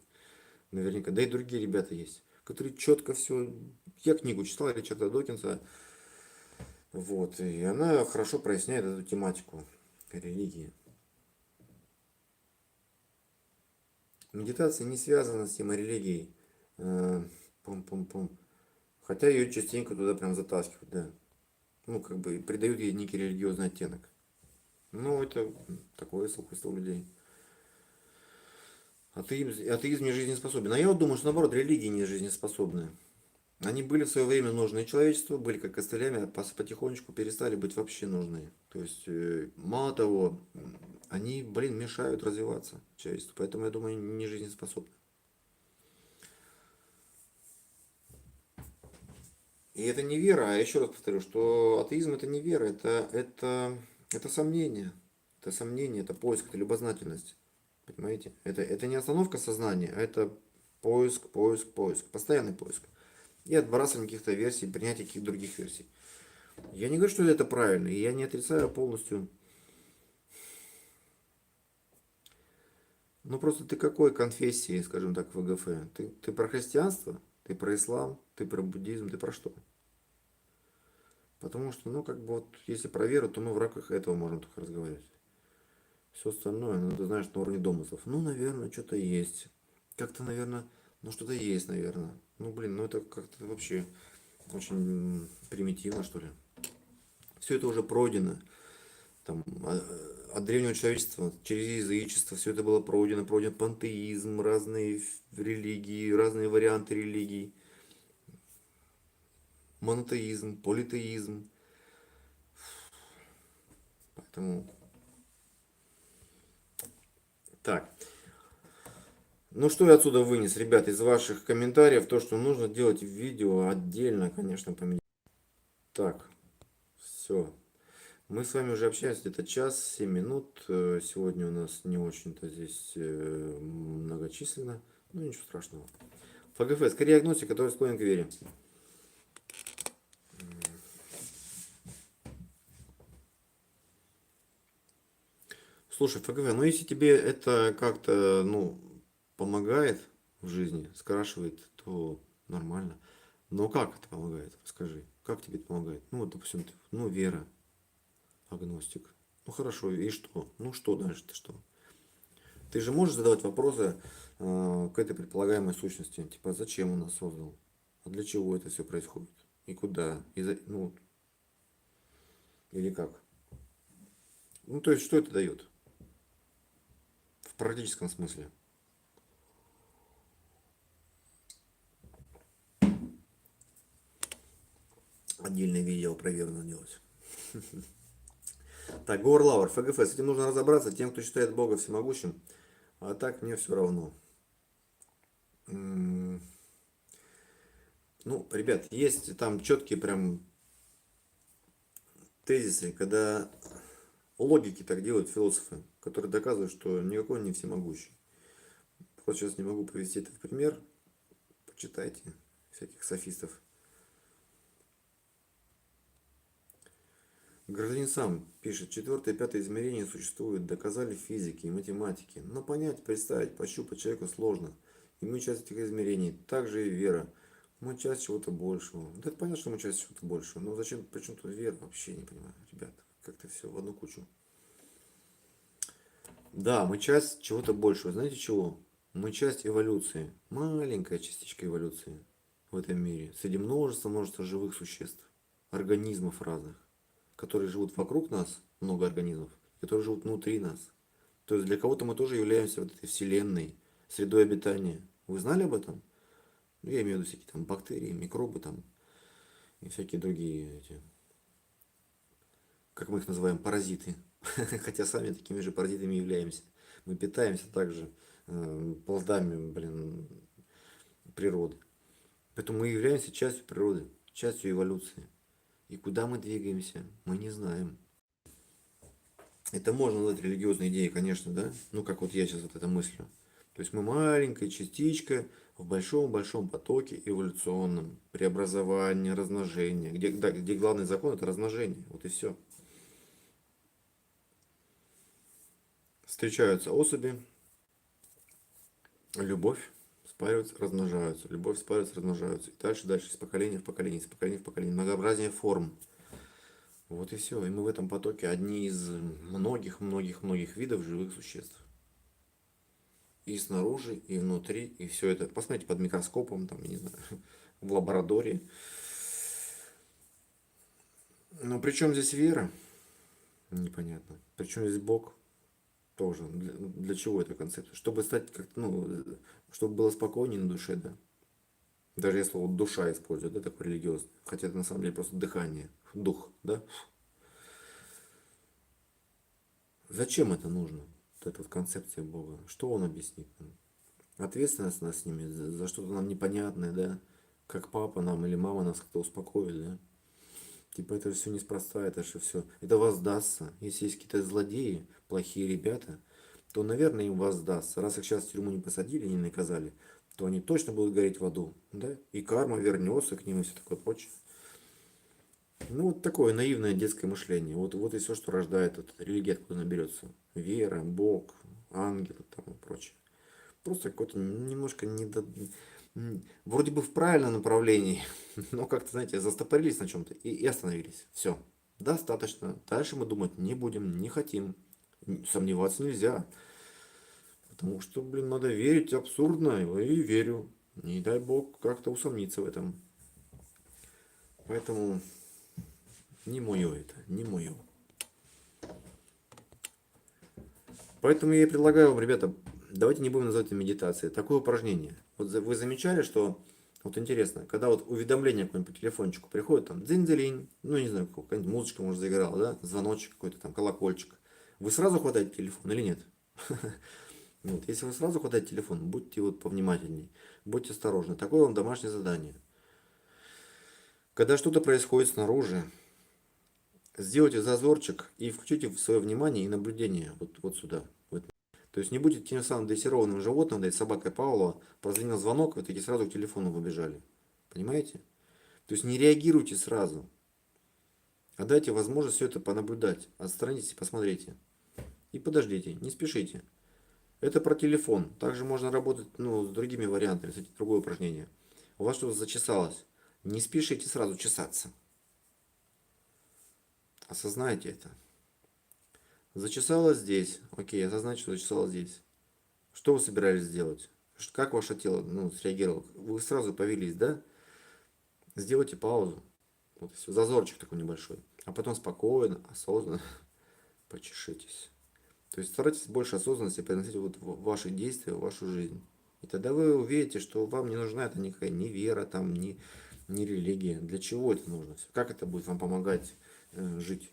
наверняка. Да и другие ребята есть, которые четко все... Я книгу читал Ричарда Докинса, вот, и она хорошо проясняет эту тематику религии. Медитация не связана с темой религии. Пум-пум-пум. Хотя ее частенько туда прям затаскивают, да. Ну, как бы придают ей некий религиозный оттенок. Ну, это такое свойство у людей. Атеизм не жизнеспособен. А я вот думаю, что наоборот, религии не жизнеспособны. Они были в свое время нужны человечеству, были как костылями, а потихонечку перестали быть вообще нужны. То есть, мало того, они, блин, мешают развиваться человечеству. Поэтому, я думаю, не жизнеспособны. И это не вера, а еще раз повторю, что атеизм это не вера, это сомнение. Это сомнение, это поиск, это любознательность. Понимаете? Это не остановка сознания, а это поиск, поиск, поиск. Постоянный поиск. И отбрасывание каких-то версий, принятие каких-то других версий. Я не говорю, что это правильно, и я не отрицаю полностью. Ну просто ты какой конфессии, скажем так, ВГФ? Ты про христианство? Ты про ислам? Ты про буддизм? Ты про что? Потому что, ну, как бы вот, если про веру, то мы в рамках этого можем только разговаривать. Все остальное, ну, ты знаешь, на уровне домыслов. Ну, наверное, что-то есть. Как-то, наверное, ну, что-то есть, наверное. Ну, блин, ну, это как-то вообще очень примитивно, что ли. Все это уже пройдено. Там, от древнего человечества через язычество все это было пройден пантеизм, разные религии, разные варианты религий, монотеизм, политеизм. Поэтому так. Ну что я отсюда вынес, ребят, из ваших комментариев, то, что нужно делать видео отдельно, конечно, поменять. Так, все. Мы с вами уже общаемся где-то час, 7 минут. Сегодня у нас не очень-то здесь многочисленно. Ну ничего страшного. ФГФ, скорее агностик, который склонен к вере. Слушай, ФГФ, ну если тебе это как-то, ну, помогает в жизни, скрашивает, то нормально. Но как это помогает? Скажи, как тебе это помогает? Ну, вот, допустим, ну, вера, агностик. Ну, хорошо, и что? Ну, что дальше-то что? Ты же можешь задавать вопросы к этой предполагаемой сущности. Типа, зачем он нас создал? А для чего это все происходит? И куда? Ну, или как? Ну, то есть, что это дает? В практическом смысле. Отдельное видео про веру надо делать. Так, Говор Лавр, ФГФ. С этим нужно разобраться тем, кто считает Бога всемогущим. А так мне все равно. Ну, ребят, есть там четкие прям тезисы, когда логики так делают философы, которые доказывают, что никакой он не всемогущий. Вот сейчас не могу привести это в пример. Почитайте всяких софистов. Гражданин сам пишет, четвертое и пятое измерение существуют, доказали физики и математики. Но понять, представить, пощупать человеку сложно. И мы часть этих измерений, также и вера. Мы часть чего-то большего. Да это понятно, что мы часть чего-то большего. Но зачем, почему тут вера? Вообще не понимаю, ребят. Как-то все в одну кучу. Да, мы часть чего-то большего. Знаете чего? Мы часть эволюции. Маленькая частичка эволюции в этом мире. Среди множества живых существ. Организмов разных, которые живут вокруг нас, много организмов, которые живут внутри нас. То есть для кого-то мы тоже являемся вот этой вселенной, средой обитания. Вы знали об этом? Ну, я имею в виду всякие там бактерии, микробы там и всякие другие эти, как мы их называем, паразиты. Хотя сами такими же паразитами являемся. Мы питаемся также плодами, природы. Поэтому мы являемся частью природы, частью эволюции. И куда мы двигаемся, мы не знаем. Это можно назвать религиозной идеей, конечно, да? Ну, как вот я сейчас вот это мыслю. То есть мы маленькая частичка в большом-большом потоке эволюционном, преобразования, размножения, где, да, где главный закон это размножение. Вот и все. Встречаются особи, любовь, спариваются, размножаются. Любовь, спариваются, размножаются. И дальше, из поколения в поколение, из поколения в поколение. Многообразие форм. Вот и все. И мы в этом потоке одни из многих видов живых существ. И снаружи, и внутри, и все это. Посмотрите под микроскопом, там, я не знаю, в лаборатории. Но при чем здесь вера? Непонятно. Причем здесь Бог? Тоже. Для чего эта концепция? Чтобы стать как чтобы было спокойнее на душе, да. Даже я слово душа использую, да, такое религиозное. Хотя это на самом деле просто дыхание, дух, да. Зачем это нужно? Вот эта вот концепция Бога. Что он объяснит нам? Ответственность нас снимет за что-то нам непонятное, да. Как папа нам или мама нас как-то успокоили, да. Типа это все неспроста, это же все, это воздастся. Если есть какие-то злодеи, плохие ребята, то, наверное, им воздастся. Раз их сейчас в тюрьму не посадили, не наказали, то они точно будут гореть в аду, да? И карма вернется к ним и все такое прочее. Ну, вот такое наивное детское мышление. Вот и все, что рождает эта религия, откуда она берется. Вера, Бог, ангелы там и прочее. Просто какой-то немножко вроде бы в правильном направлении, но как-то, знаете, застопорились на чем-то и остановились. Все, достаточно. Дальше мы думать не будем, не хотим. Сомневаться нельзя. Потому что, надо верить абсурдно, и верю. Не дай бог как-то усомниться в этом. Поэтому не мое это, не мое. Поэтому я и предлагаю вам, ребята, давайте не будем называть это медитацией. Такое упражнение. Вот вы замечали, что, вот интересно, когда вот уведомление какое-нибудь по телефончику приходит, там, дзинь-дзелинь, ну, не знаю, какая-нибудь музычка, может, заиграла, да, звоночек какой-то там, колокольчик. Вы сразу хватаете телефон или нет? Вот, если вы сразу хватаете телефон, будьте вот повнимательней, будьте осторожны. Такое вам домашнее задание. Когда что-то происходит снаружи, сделайте зазорчик и включите свое внимание и наблюдение вот сюда. То есть не будете тем самым дрессированным животным, да и собакой Павлова, прозвонил звонок, вы такие сразу к телефону побежали. Понимаете? То есть не реагируйте сразу, а дайте возможность все это понаблюдать. Отстранитесь и посмотрите. И подождите, не спешите. Это про телефон. Также можно работать с другими вариантами. Кстати, другое упражнение. У вас что-то зачесалось. Не спешите сразу чесаться. Осознайте это. Зачесалось здесь. Окей, осознайте, что зачесалось здесь. Что вы собирались сделать? Как ваше тело, ну, среагировало? Вы сразу повелись, да? Сделайте паузу. Вот и всё. Зазорчик такой небольшой. А потом спокойно, осознанно почешитесь. То есть старайтесь больше осознанности переносить вот в ваши действия, в вашу жизнь. И тогда вы увидите, что вам не нужна это никакая ни вера, там, ни религия. Для чего это нужно все? Как это будет вам помогать жить?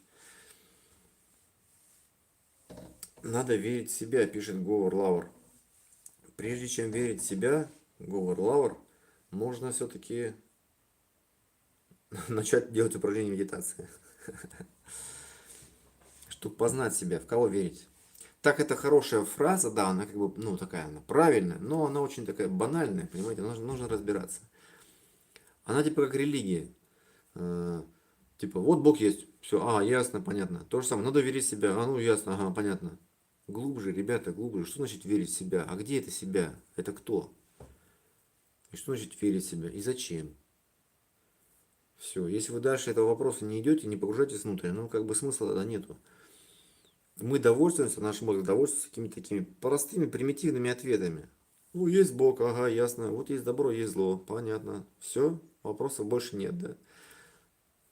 Надо верить в себя, пишет Говард Лавр. Прежде чем верить в себя, Говард Лавр, можно все-таки начать делать упражнения медитации, чтобы познать себя, в кого верить. Так, это хорошая фраза, да, она как бы, ну, такая, она правильная, но она очень такая банальная, понимаете, нужно разбираться. Она типа как религия. Э, Типа, вот Бог есть, все, ясно, понятно. То же самое, надо верить в себя, ну, ясно, ага, понятно. Глубже, ребята, глубже. Что значит верить в себя? А где это себя? Это кто? И что значит верить в себя? И зачем? Все, если вы дальше этого вопроса не идете, не погружаетесь внутрь, ну, как бы смысла тогда нету. Мы довольствуемся, наш мозг довольствуется какими-то такими простыми, примитивными ответами. Ну, есть Бог, ага, ясно. Вот есть добро, есть зло. Понятно. Все, вопросов больше нет, да?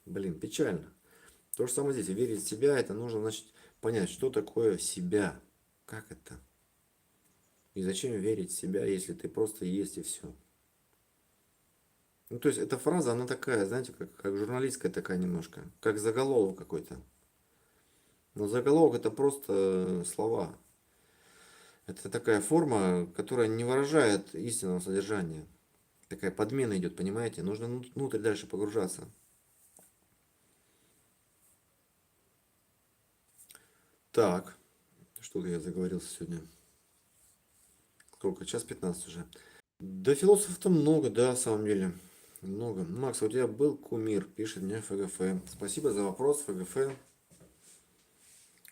Блин, печально. То же самое здесь. Верить в себя, это нужно, значит, понять, что такое себя. Как это? И зачем верить в себя, если ты просто есть и все? Ну, то есть, эта фраза, она такая, знаете, как журналистская такая немножко. Как заголовок какой-то. Но заголовок это просто слова. Это такая форма, которая не выражает истинного содержания. Такая подмена идет, понимаете? Нужно внутрь дальше погружаться. Так, что-то я заговорился сегодня. Сколько? Час 15 уже. Да философов-то много, да, на самом деле. Много. Макс, у тебя был кумир, пишет мне ФГФ. Спасибо за вопрос, ФГФ.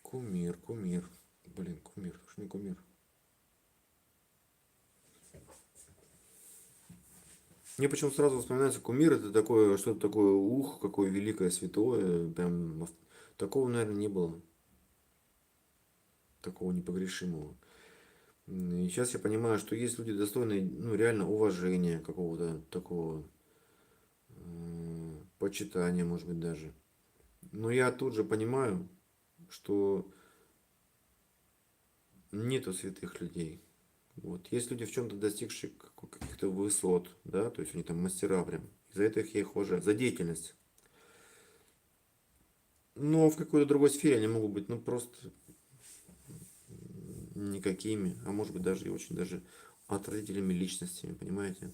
Кумир, кумир. Блин, кумир, что не кумир. Мне почему сразу вспоминается кумир, это такое, что-то такое, какое великое, святое. Прям такого, наверное, не было. Такого непогрешимого. И сейчас я понимаю, что есть люди достойные, ну, реально уважения какого-то такого, почитания, может быть, даже. Но я тут же понимаю, что нету святых людей. Вот. Есть люди в чем-то достигшие каких-то высот, да, то есть они там мастера прям. И за это их я их уважаю, за деятельность. Но в какой-то другой сфере они могут быть, ну, просто никакими, а может быть даже и очень даже отвратительными личностями, понимаете?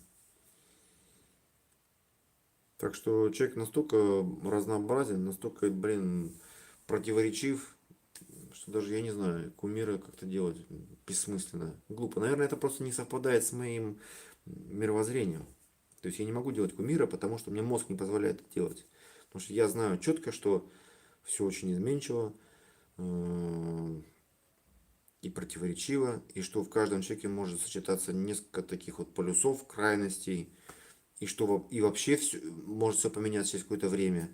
Так что человек настолько разнообразен, настолько, блин, противоречив, что даже я не знаю, кумира как-то делать бессмысленно, глупо. Наверное, это просто не совпадает с моим мировоззрением. То есть я не могу делать кумира, потому что мне мозг не позволяет это делать. Потому что я знаю четко, что все очень изменчиво и противоречиво, и что в каждом человеке может сочетаться несколько таких вот полюсов, крайностей, и что и вообще все, может все поменяться через какое-то время.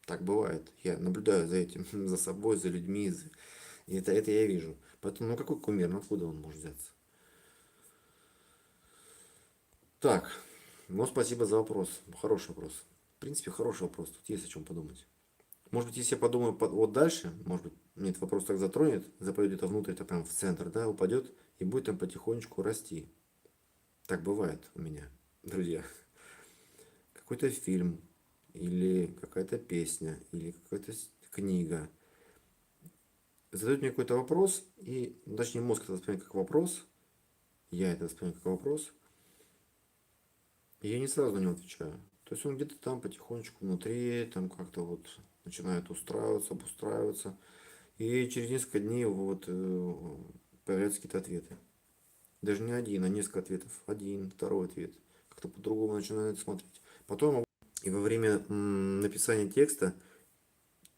Так бывает. Я наблюдаю за этим, за собой, за людьми, и это я вижу. Поэтому, ну какой кумир, ну откуда он может взяться? Так, ну спасибо за вопрос. Хороший вопрос. В принципе, хороший вопрос. Тут есть о чем подумать. Может быть, если я подумаю вот дальше, может быть, мне этот вопрос так затронет, западет это внутрь, это прям в центр, да, упадет и будет там потихонечку расти. Так бывает у меня, друзья. Какой-то фильм, или какая-то песня, или какая-то книга задает мне какой-то вопрос, и, ну, точнее, мозг это воспринимает как вопрос, я это воспринимаю как вопрос, и я не сразу на него отвечаю. То есть он где-то там потихонечку внутри, там как-то вот начинает устраиваться, обустраиваться. И через несколько дней вот появляются какие-то ответы. Даже не один, а несколько ответов. Один, второй ответ. Как-то по-другому начинают смотреть. Потом и во время написания текста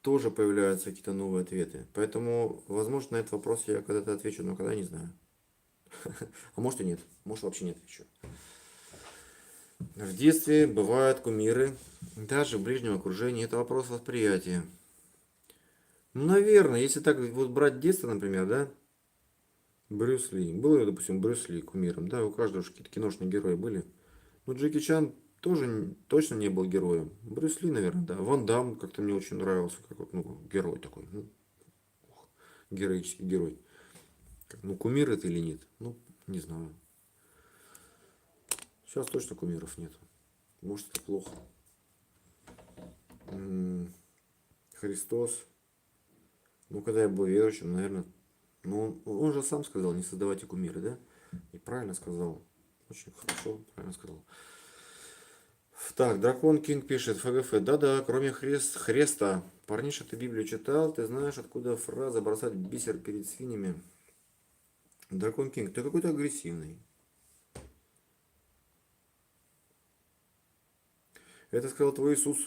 тоже появляются какие-то новые ответы. Поэтому, возможно, на этот вопрос я когда-то отвечу, но когда не знаю. А может и нет. Может вообще не отвечу. В детстве бывают кумиры, даже в ближнем окружении. Это вопрос восприятия. Ну, наверное, если так вот брать детство, например, да, Брюс Ли. Был, допустим, Брюс Ли кумиром, да, у каждого же какие-то киношные герои были. Ну, Джеки Чан тоже точно не был героем. Брюс Ли, наверное, да. Ван Дам как-то мне очень нравился, как вот, ну, герой такой, ну, героический герой. Ну, кумир это или нет? Ну, не знаю. Сейчас точно кумиров нет. Может, это плохо. Христос. Ну, когда я был верующим, наверное, ну, он же сам сказал, не создавайте кумиры, да? И правильно сказал. Очень хорошо, правильно сказал. Так, Дракон Кинг пишет, ФГФ, да-да, кроме Хреста. Парниша, ты Библию читал, ты знаешь, откуда фраза бросать бисер перед свиньями? Дракон Кинг, ты какой-то агрессивный. Это сказал твой Иисус,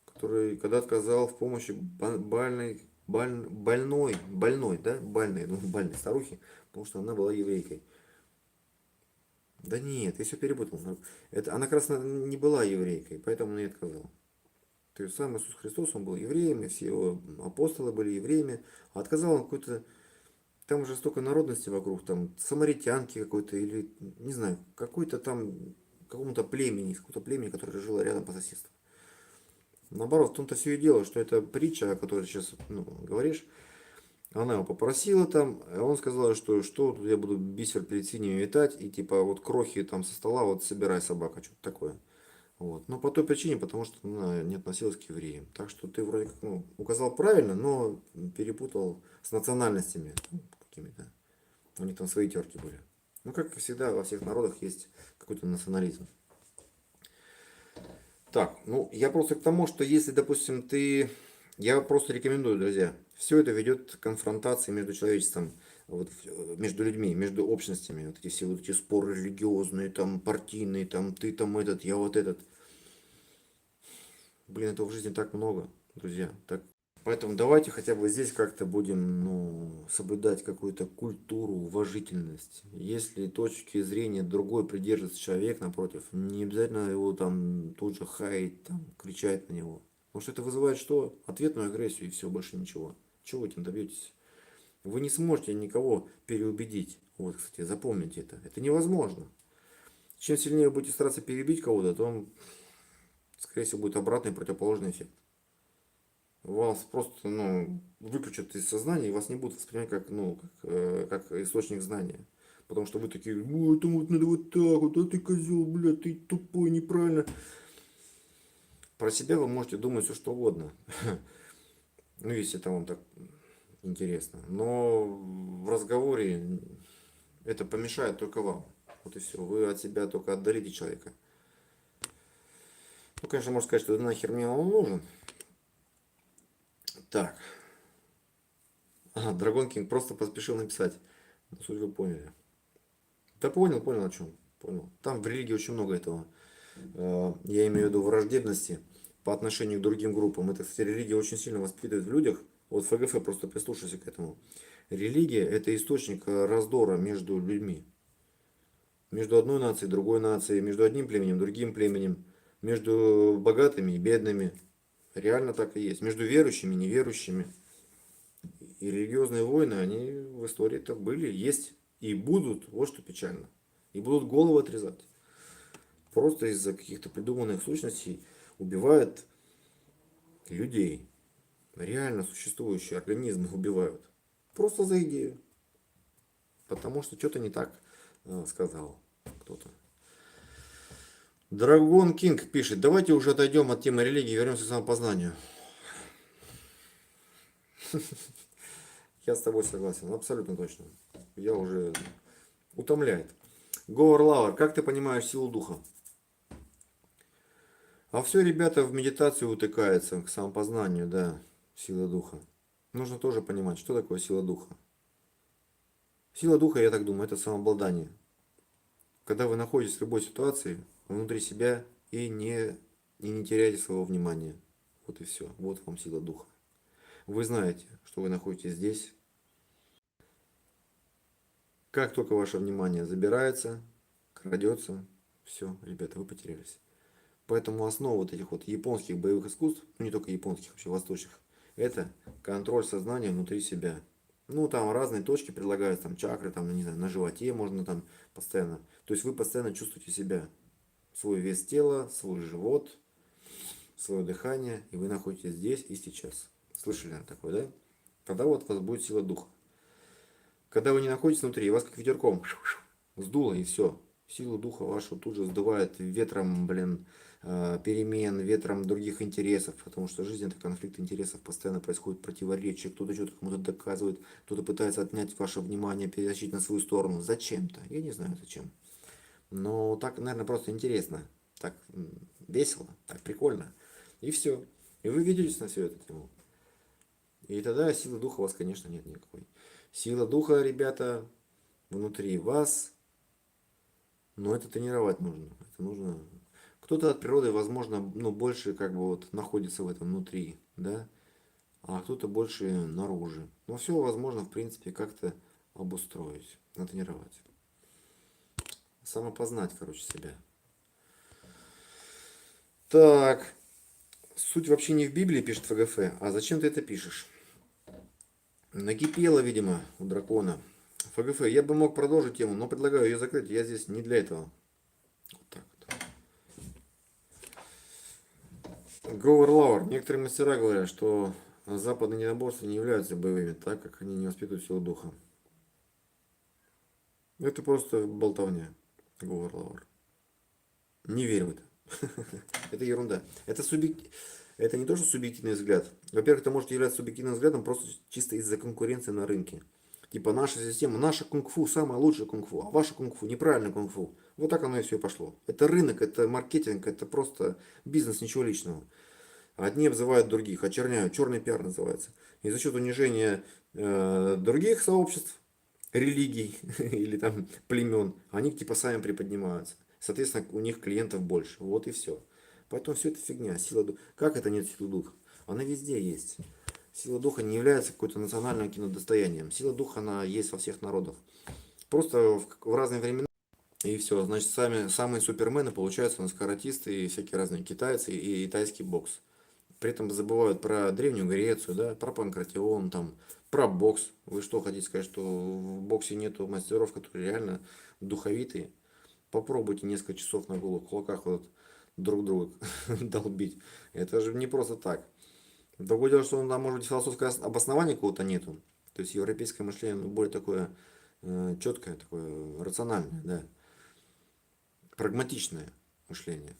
который, когда отказал в помощи больной, да, больной старухе, потому что она была еврейкой. Да нет, я все перепутал. Это, она как раз не была еврейкой, поэтому он ей отказал. То есть сам Иисус Христос, он был евреем, и все его апостолы были евреями, а отказал он какой-то, там уже столько народности вокруг, там самаритянки какой-то, или, не знаю, какой-то там, какого-то племени, которое жило рядом по соседству. Наоборот, в том-то все и дело, что это притча, о которой сейчас, ну, говоришь, она его попросила там, а он сказал, что тут я буду бисер перед свиньями витать, и типа вот крохи там со стола, вот собирай, собака, что-то такое. Вот. Но по той причине, потому что она не относилась к евреям. Так что ты вроде как, ну, указал правильно, но перепутал с национальностями, ну, какими-то. У них там свои терки были. Ну, как и всегда, во всех народах есть какой-то национализм. Так, ну, я просто к тому, что если, допустим, Я просто рекомендую, друзья. Все это ведет к конфронтации между человечеством, вот, между людьми, между общностями. Вот эти все вот эти споры религиозные, там, партийные, там, ты там этот, я вот этот. Блин, этого в жизни так много, друзья. Так. Поэтому давайте хотя бы здесь как-то будем, ну, соблюдать какую-то культуру, уважительность. Если точки зрения другой придерживается человек напротив, не обязательно его там тут же хаять, там, кричать на него. Потому что это вызывает что? Ответную агрессию и все, больше ничего. Чего вы этим добьетесь? Вы не сможете никого переубедить. Вот, кстати, запомните это. Это невозможно. Чем сильнее вы будете стараться перебить кого-то, то он, скорее всего, будет обратный противоположный эффект. Вас просто, ну, выключат из сознания и вас не будут воспринимать как, ну, как источник знания. Потому что вы такие, ну, это вот надо вот так вот, а ты козел, блядь, ты тупой, неправильно. Про себя вы можете думать все что угодно. Ну, если это вам так интересно. Но в разговоре это помешает только вам. Вот и все. Вы от себя только отдалите человека. Ну, конечно, можно сказать, что нахер мне он нужен. Так. Ага, Драгон Кинг просто поспешил написать. Ну, суть вы поняли. Да понял о чем. Понял. Там в религии очень много этого. Я имею в виду враждебности по отношению к другим группам. Это, кстати, религия очень сильно воспитывает в людях. Вот ФГФ, просто прислушайся к этому. Религия это источник раздора между людьми. Между одной нацией, другой нацией, между одним племенем, другим племенем, между богатыми и бедными. Реально так и есть. Между верующими и неверующими. И религиозные войны, они в истории-то были, есть и будут. Вот что печально. И будут головы отрезать. Просто из-за каких-то придуманных сущностей убивают людей. Реально существующие организмы убивают. Просто за идею. Потому что что-то не так сказал кто-то. Драгон Кинг пишет, давайте уже отойдем от темы религии и вернемся к самопознанию. Я с тобой согласен, абсолютно точно. Я уже утомляет. Говор Лауэр, как ты понимаешь силу духа? А все, ребята, в медитацию утыкаются, к самопознанию, да, сила духа. Нужно тоже понимать, что такое сила духа. Сила духа, я так думаю, это самообладание. Когда вы находитесь в любой ситуации, внутри себя и не теряете своего внимания. Вот и все. Вот вам сила духа. Вы знаете, что вы находитесь здесь. Как только ваше внимание забирается, крадется, Все, ребята, вы потерялись. Поэтому основа вот этих вот японских боевых искусств, ну не только японских, вообще восточных, это контроль сознания внутри себя. Ну, там разные точки предлагаются, там чакры, там, не знаю, на животе можно там постоянно. То есть вы постоянно чувствуете себя, свой вес тела, свой живот, свое дыхание, и вы находитесь здесь и сейчас. Слышали, наверное, такое, да? Тогда вот у вас будет сила духа. Когда вы не находитесь внутри, вас как ветерком сдуло, и все. Силу духа вашу тут же сдувает ветром, блин, перемен, ветром других интересов, потому что жизнь это конфликт интересов, постоянно происходит противоречие, кто-то что-то кому-то доказывает, кто-то пытается отнять ваше внимание, перетащить на свою сторону. Зачем-то? Я не знаю зачем. Но так, наверное, просто интересно, так весело, так прикольно. И все. И вы ведетесь на все это тему. И тогда силы духа у вас, конечно, нет никакой. Сила духа, ребята, внутри вас, но это тренировать нужно. Это нужно. Кто-то от природы, возможно, ну, больше как бы вот находится в этом внутри, да, а кто-то больше наружу. Но все возможно, в принципе, как-то обустроить, натренировать. Самопознать, короче, себя. Так, суть вообще не в Библии, пишет ФГФ, а зачем ты это пишешь? Накипело, видимо, у дракона. ФГФ, я бы мог продолжить тему, но предлагаю ее закрыть, я здесь не для этого. Вот так вот. Гровер Лауэр. Некоторые мастера говорят, что западные единоборства не являются боевыми, так как они не воспитывают силу духа. Это просто болтовня. Гровер Лауэр. Не верь в это. Это ерунда. Это не то, что субъективный взгляд. Во-первых, это может являться субъективным взглядом просто чисто из-за конкуренции на рынке. Типа наша система, наша кунг-фу самая лучшая кунг-фу, а ваша кунг-фу неправильная кунг-фу. Вот так оно и все пошло. Это рынок, это маркетинг, это просто бизнес, ничего личного. Одни обзывают других, очерняют, черный пиар называется. И за счет унижения других сообществ, религий или там племен, они типа сами приподнимаются. Соответственно, у них клиентов больше. Вот и все. Поэтому все это фигня. Сила духа. Как это нет силы духа? Она везде есть. Сила духа не является какой-то национальным кинодостоянием. Сила духа, она есть во всех народах. Просто в разные времена. И все. Значит, самые супермены получаются у нас каратисты и всякие разные китайцы и тайский бокс. При этом забывают про Древнюю Грецию, да, про Панкратион, там, про бокс. Вы что, хотите сказать, что в боксе нету мастеров, которые реально духовитые? Попробуйте несколько часов на голых кулаках вот друг друга долбить. Это же не просто так. Другое дело, что там, может быть, философское обоснование какого-то нету. То есть европейское мышление более такое четкое, такое рациональное, да, прагматичное мышление.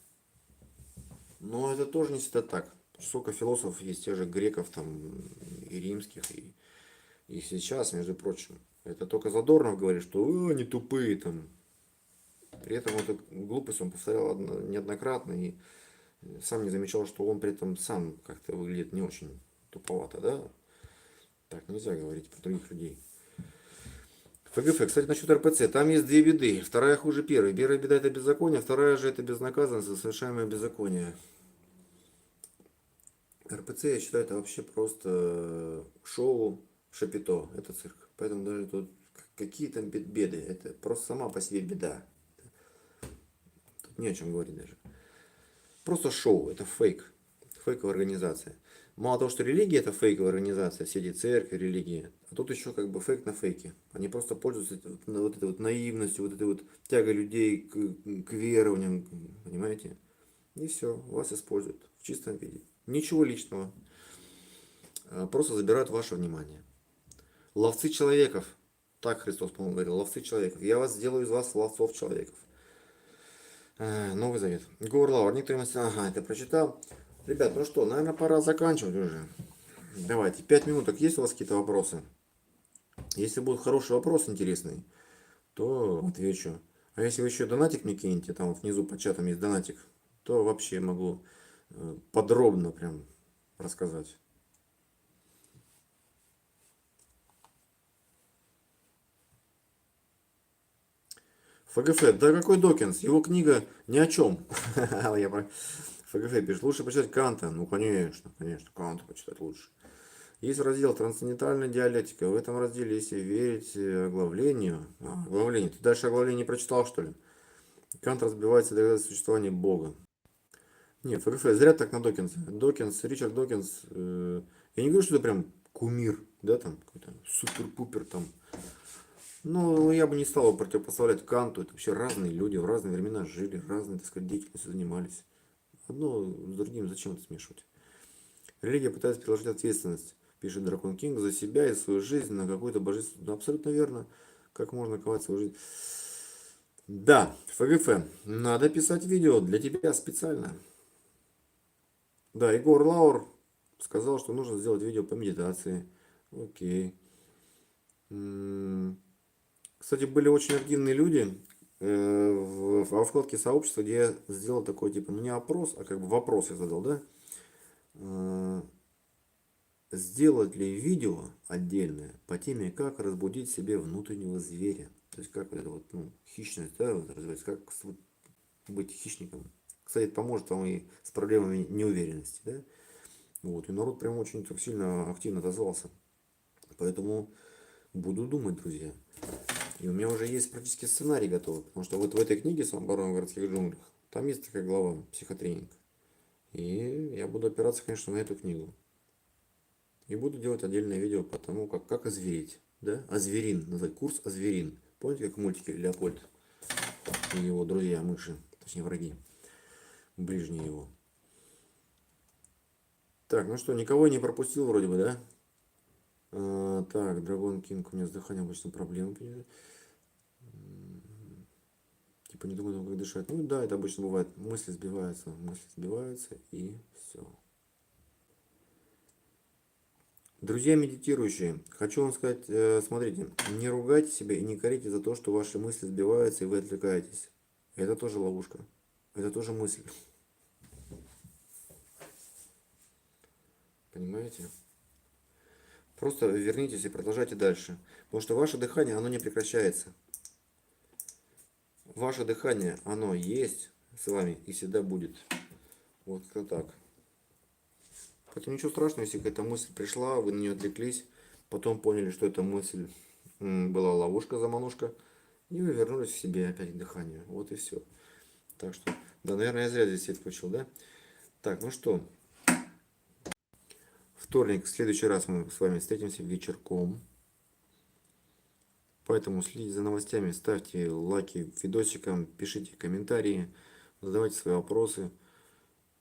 Но это тоже не всегда так. Сколько философов есть, тех же греков там и римских, и сейчас, между прочим. Это только Задорнов говорит, что они тупые там. При этом эту глупость он повторял неоднократно и сам не замечал, что он при этом сам как-то выглядит не очень туповато, да? Так нельзя говорить про других людей. ФГФ, кстати, насчет РПЦ, там есть две беды. Вторая хуже первой. Первая беда это беззаконие, вторая же это безнаказанность за совершаемое беззаконие. РПЦ, я считаю, это вообще просто шоу, шапито, это цирк. Поэтому даже тут какие там беды, это просто сама по себе беда. Тут не о чем говорить даже. Просто шоу, это фейк, фейковая организация. Мало того, что религия это фейковая организация, все эти церкви, религии, а тут еще как бы фейк на фейке. Они просто пользуются вот этой вот наивностью, вот этой вот тягой людей к верованиям, понимаете? И все, вас используют в чистом виде. Ничего личного. Просто забирают ваше внимание. Ловцы человеков. Так Христос, по-моему, говорил. Ловцы человеков. Я вас сделаю из вас ловцов человеков. Новый Завет. Горлауэр. Некоторые мастера. Ага, это прочитал. Ребят, ну что, наверное, пора заканчивать уже. Давайте, 5 минуток. Есть у вас какие-то вопросы? Если будет хороший вопрос интересный, то отвечу. А если вы еще донатик мне кинете, там вот внизу под чатом есть донатик, то вообще могу подробно прям рассказать. ФГФ, да какой Докинс? Его книга ни о чем. ФГФ пишет, лучше почитать Канта. Ну, конечно, конечно, Канта почитать лучше. Есть раздел «Трансцендентальная диалектика». В этом разделе, если верить оглавлению... Оглавление. Ты дальше оглавление не прочитал, что ли? Кант разбивается до существования Бога. Не, ФГФ, зря так на Докинса. Докинс, Ричард Докинс, я не говорю, что это прям кумир, да, там, какой-то супер-пупер там. Ну, я бы не стал его противопоставлять Канту. Это вообще разные люди, в разные времена жили, разные, так сказать, деятельностью занимались. Одно с другим зачем это смешивать? Религия пытается переложить ответственность, пишет Дракон Кинг, за себя и свою жизнь на какую-то божественную. Абсолютно верно. Как можно ковать свою жизнь? Да, ФГФ, надо писать видео для тебя специально. Да, Егор Лаур сказал, что нужно сделать видео по медитации. Окей. Кстати, были очень активные люди во вкладке сообщества, где я сделал такой, типа, ну не опрос, а как бы вопрос я задал, да? Э, Сделать ли видео отдельное по теме, как разбудить в себе внутреннего зверя? То есть, как вот это вот, ну, хищность, да, вот развивается, как быть хищником. Кстати, это поможет вам и с проблемами неуверенности, да? Вот, и народ прям очень так сильно активно отозвался. Поэтому буду думать, друзья. И у меня уже есть практически сценарий готовый. Потому что вот в этой книге «Самооборона в городских джунглях» там есть такая глава «Психотренинг». И я буду опираться, конечно, на эту книгу. И буду делать отдельное видео по тому, как озвереть. Да? Озверин. Назвать курс «Озверин». Помните, как в мультике Леопольд и его друзья мыши, точнее враги, ближние его. Так, ну что, никого не пропустил вроде бы, да? Так, Драгон Кинг, у меня с дыханием обычно проблемы. Типа не думаю, как дышать. Ну да, это обычно бывает. Мысли сбиваются и все. Друзья медитирующие, хочу вам сказать, смотрите, не ругайте себя и не корите за то, что ваши мысли сбиваются и вы отвлекаетесь. Это тоже ловушка. Это тоже мысль. Понимаете? Просто вернитесь и продолжайте дальше. Потому что ваше дыхание, оно не прекращается. Ваше дыхание, оно есть с вами и всегда будет. Вот как так. Поэтому ничего страшного, если какая-то мысль пришла, вы на нее отвлеклись, потом поняли, что эта мысль была ловушка, заманушка, и вы вернулись к себе опять к дыханию. Вот и все. Так что, да, наверное, я зря здесь свет включил, да? Так, ну что, вторник, в следующий раз мы с вами встретимся вечерком. Поэтому следите за новостями, ставьте лайки видосикам, пишите комментарии, задавайте свои вопросы.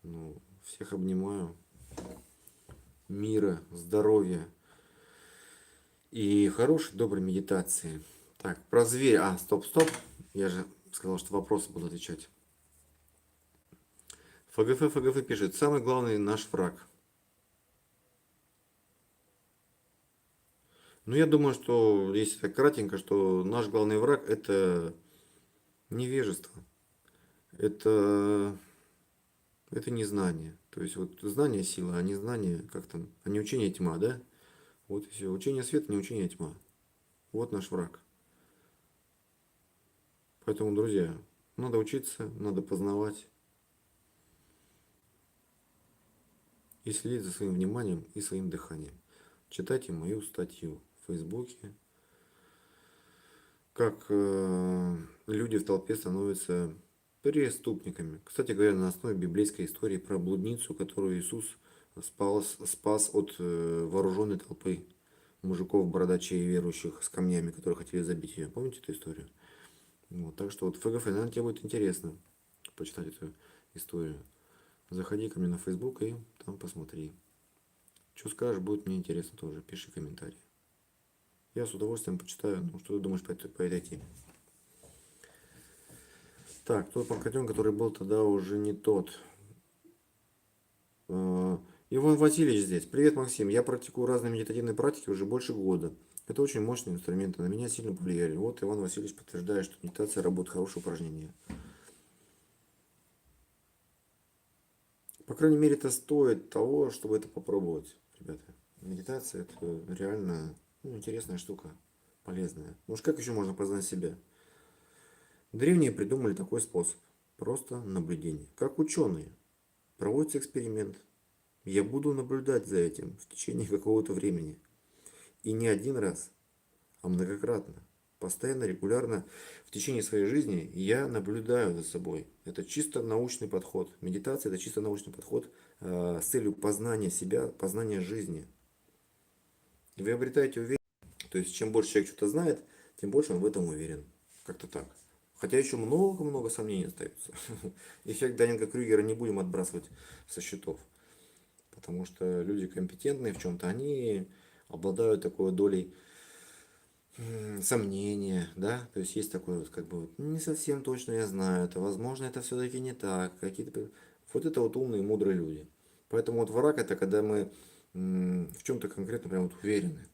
Ну, всех обнимаю. Мира, здоровья и хорошей, доброй медитации. Так, про зверя. Стоп. Я же сказал, что вопросы буду отвечать. ФГФ пишет. Самый главный наш враг. Ну, я думаю, что, если так кратенько, что наш главный враг это невежество. Это, это незнание. То есть, вот знание сила, а не знание, как там, а не учение тьма, да? Вот и все. Учение света, не учение тьма. Вот наш враг. Поэтому, друзья, надо учиться, надо познавать. И следить за своим вниманием и своим дыханием. Читайте мою статью в Фейсбуке, как люди в толпе становятся преступниками. Кстати говоря, на основе библейской истории про блудницу, которую Иисус спас от вооруженной толпы мужиков, бородачей, верующих с камнями, которые хотели забить ее. Помните эту историю? Вот, так что вот ФГФ, наверное, тебе будет интересно почитать эту историю. Заходи ко мне на Facebook и там посмотри. Что скажешь, будет мне интересно тоже. Пиши комментарий. Я с удовольствием почитаю. Ну, что ты думаешь по этой теме? Так, тот панкратион, который был тогда, уже не тот. Иван Васильевич здесь. Привет, Максим. Я практикую разные медитативные практики уже больше года. Это очень мощные инструменты, на меня сильно повлияли. Вот Иван Васильевич подтверждает, что медитация работает, хорошее упражнение. По крайней мере, это стоит того, чтобы это попробовать, ребята. Медитация это реально интересная штука, полезная. Ну уж как еще можно познать себя? Древние придумали такой способ. Просто наблюдение. Как ученые. Проводится эксперимент. Я буду наблюдать за этим в течение какого-то времени. И не один раз, а многократно. постоянно, регулярно в течение своей жизни я наблюдаю за собой. Это чисто научный подход. Медитация – это чисто научный подход с целью познания себя, познания жизни. И вы обретаете уверенность. То есть, чем больше человек что-то знает, тем больше он в этом уверен. Как-то так. Хотя еще много-много сомнений остается. Эффект Даннинга-Крюгера не будем отбрасывать со счетов. Потому что люди компетентные в чем-то, они обладают такой долей сомнения, да, то есть есть такое вот, как бы, вот, не совсем точно я знаю, это, возможно, это все-таки не так, какие-то, вот это вот умные, мудрые люди. Поэтому вот враг это когда мы в чем-то конкретно прям вот уверены,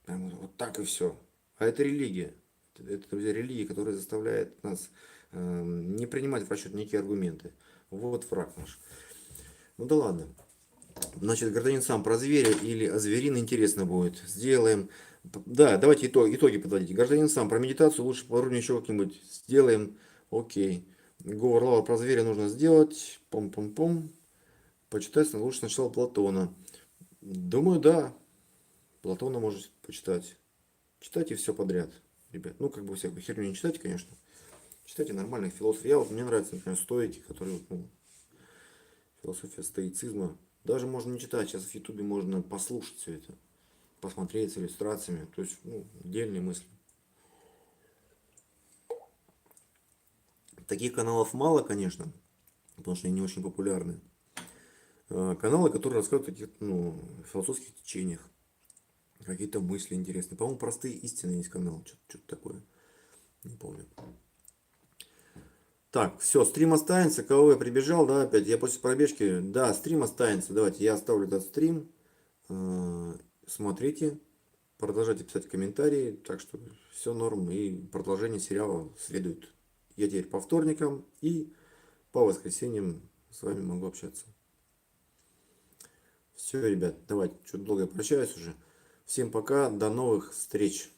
прям вот так и все. А это религия, это, друзья, религия, которая заставляет нас не принимать в расчет некие аргументы. Вот враг наш. Ну да ладно. Значит, гражданин сам про зверя или о зверино интересно будет. Сделаем. Да, давайте итоги подводить. Гражданин сам про медитацию лучше подробнее еще как-нибудь сделаем. Окей. Говор Лава про зверя нужно сделать. Пом-пом-пом. Почитать лучше сначала Платона. Думаю, да. Платона можете почитать. Читайте все подряд, ребят. Ну, как бы всякую херню не читайте, конечно. Читайте нормальных философов. Мне нравятся, например, стоики, которые, ну, философия стоицизма. Даже можно не читать, сейчас в Ютубе можно послушать все это, посмотреть с иллюстрациями. То есть, ну, отдельные мысли. Таких каналов мало, конечно, потому что они не очень популярны. Каналы, которые рассказывают о каких-то, ну, философских течениях, какие-то мысли интересные. По-моему, простые истины есть канал, что-то такое. Не помню. Так, все, стрим останется. Кого я прибежал, да, опять. Я после пробежки. Да, стрим останется. Давайте я оставлю этот стрим. Смотрите. Продолжайте писать комментарии. Так что все норм. И продолжение сериала следует. Я теперь по вторникам и по воскресеньям с вами могу общаться. Все, ребят, давайте. Что-то долго я прощаюсь уже. Всем пока. До новых встреч.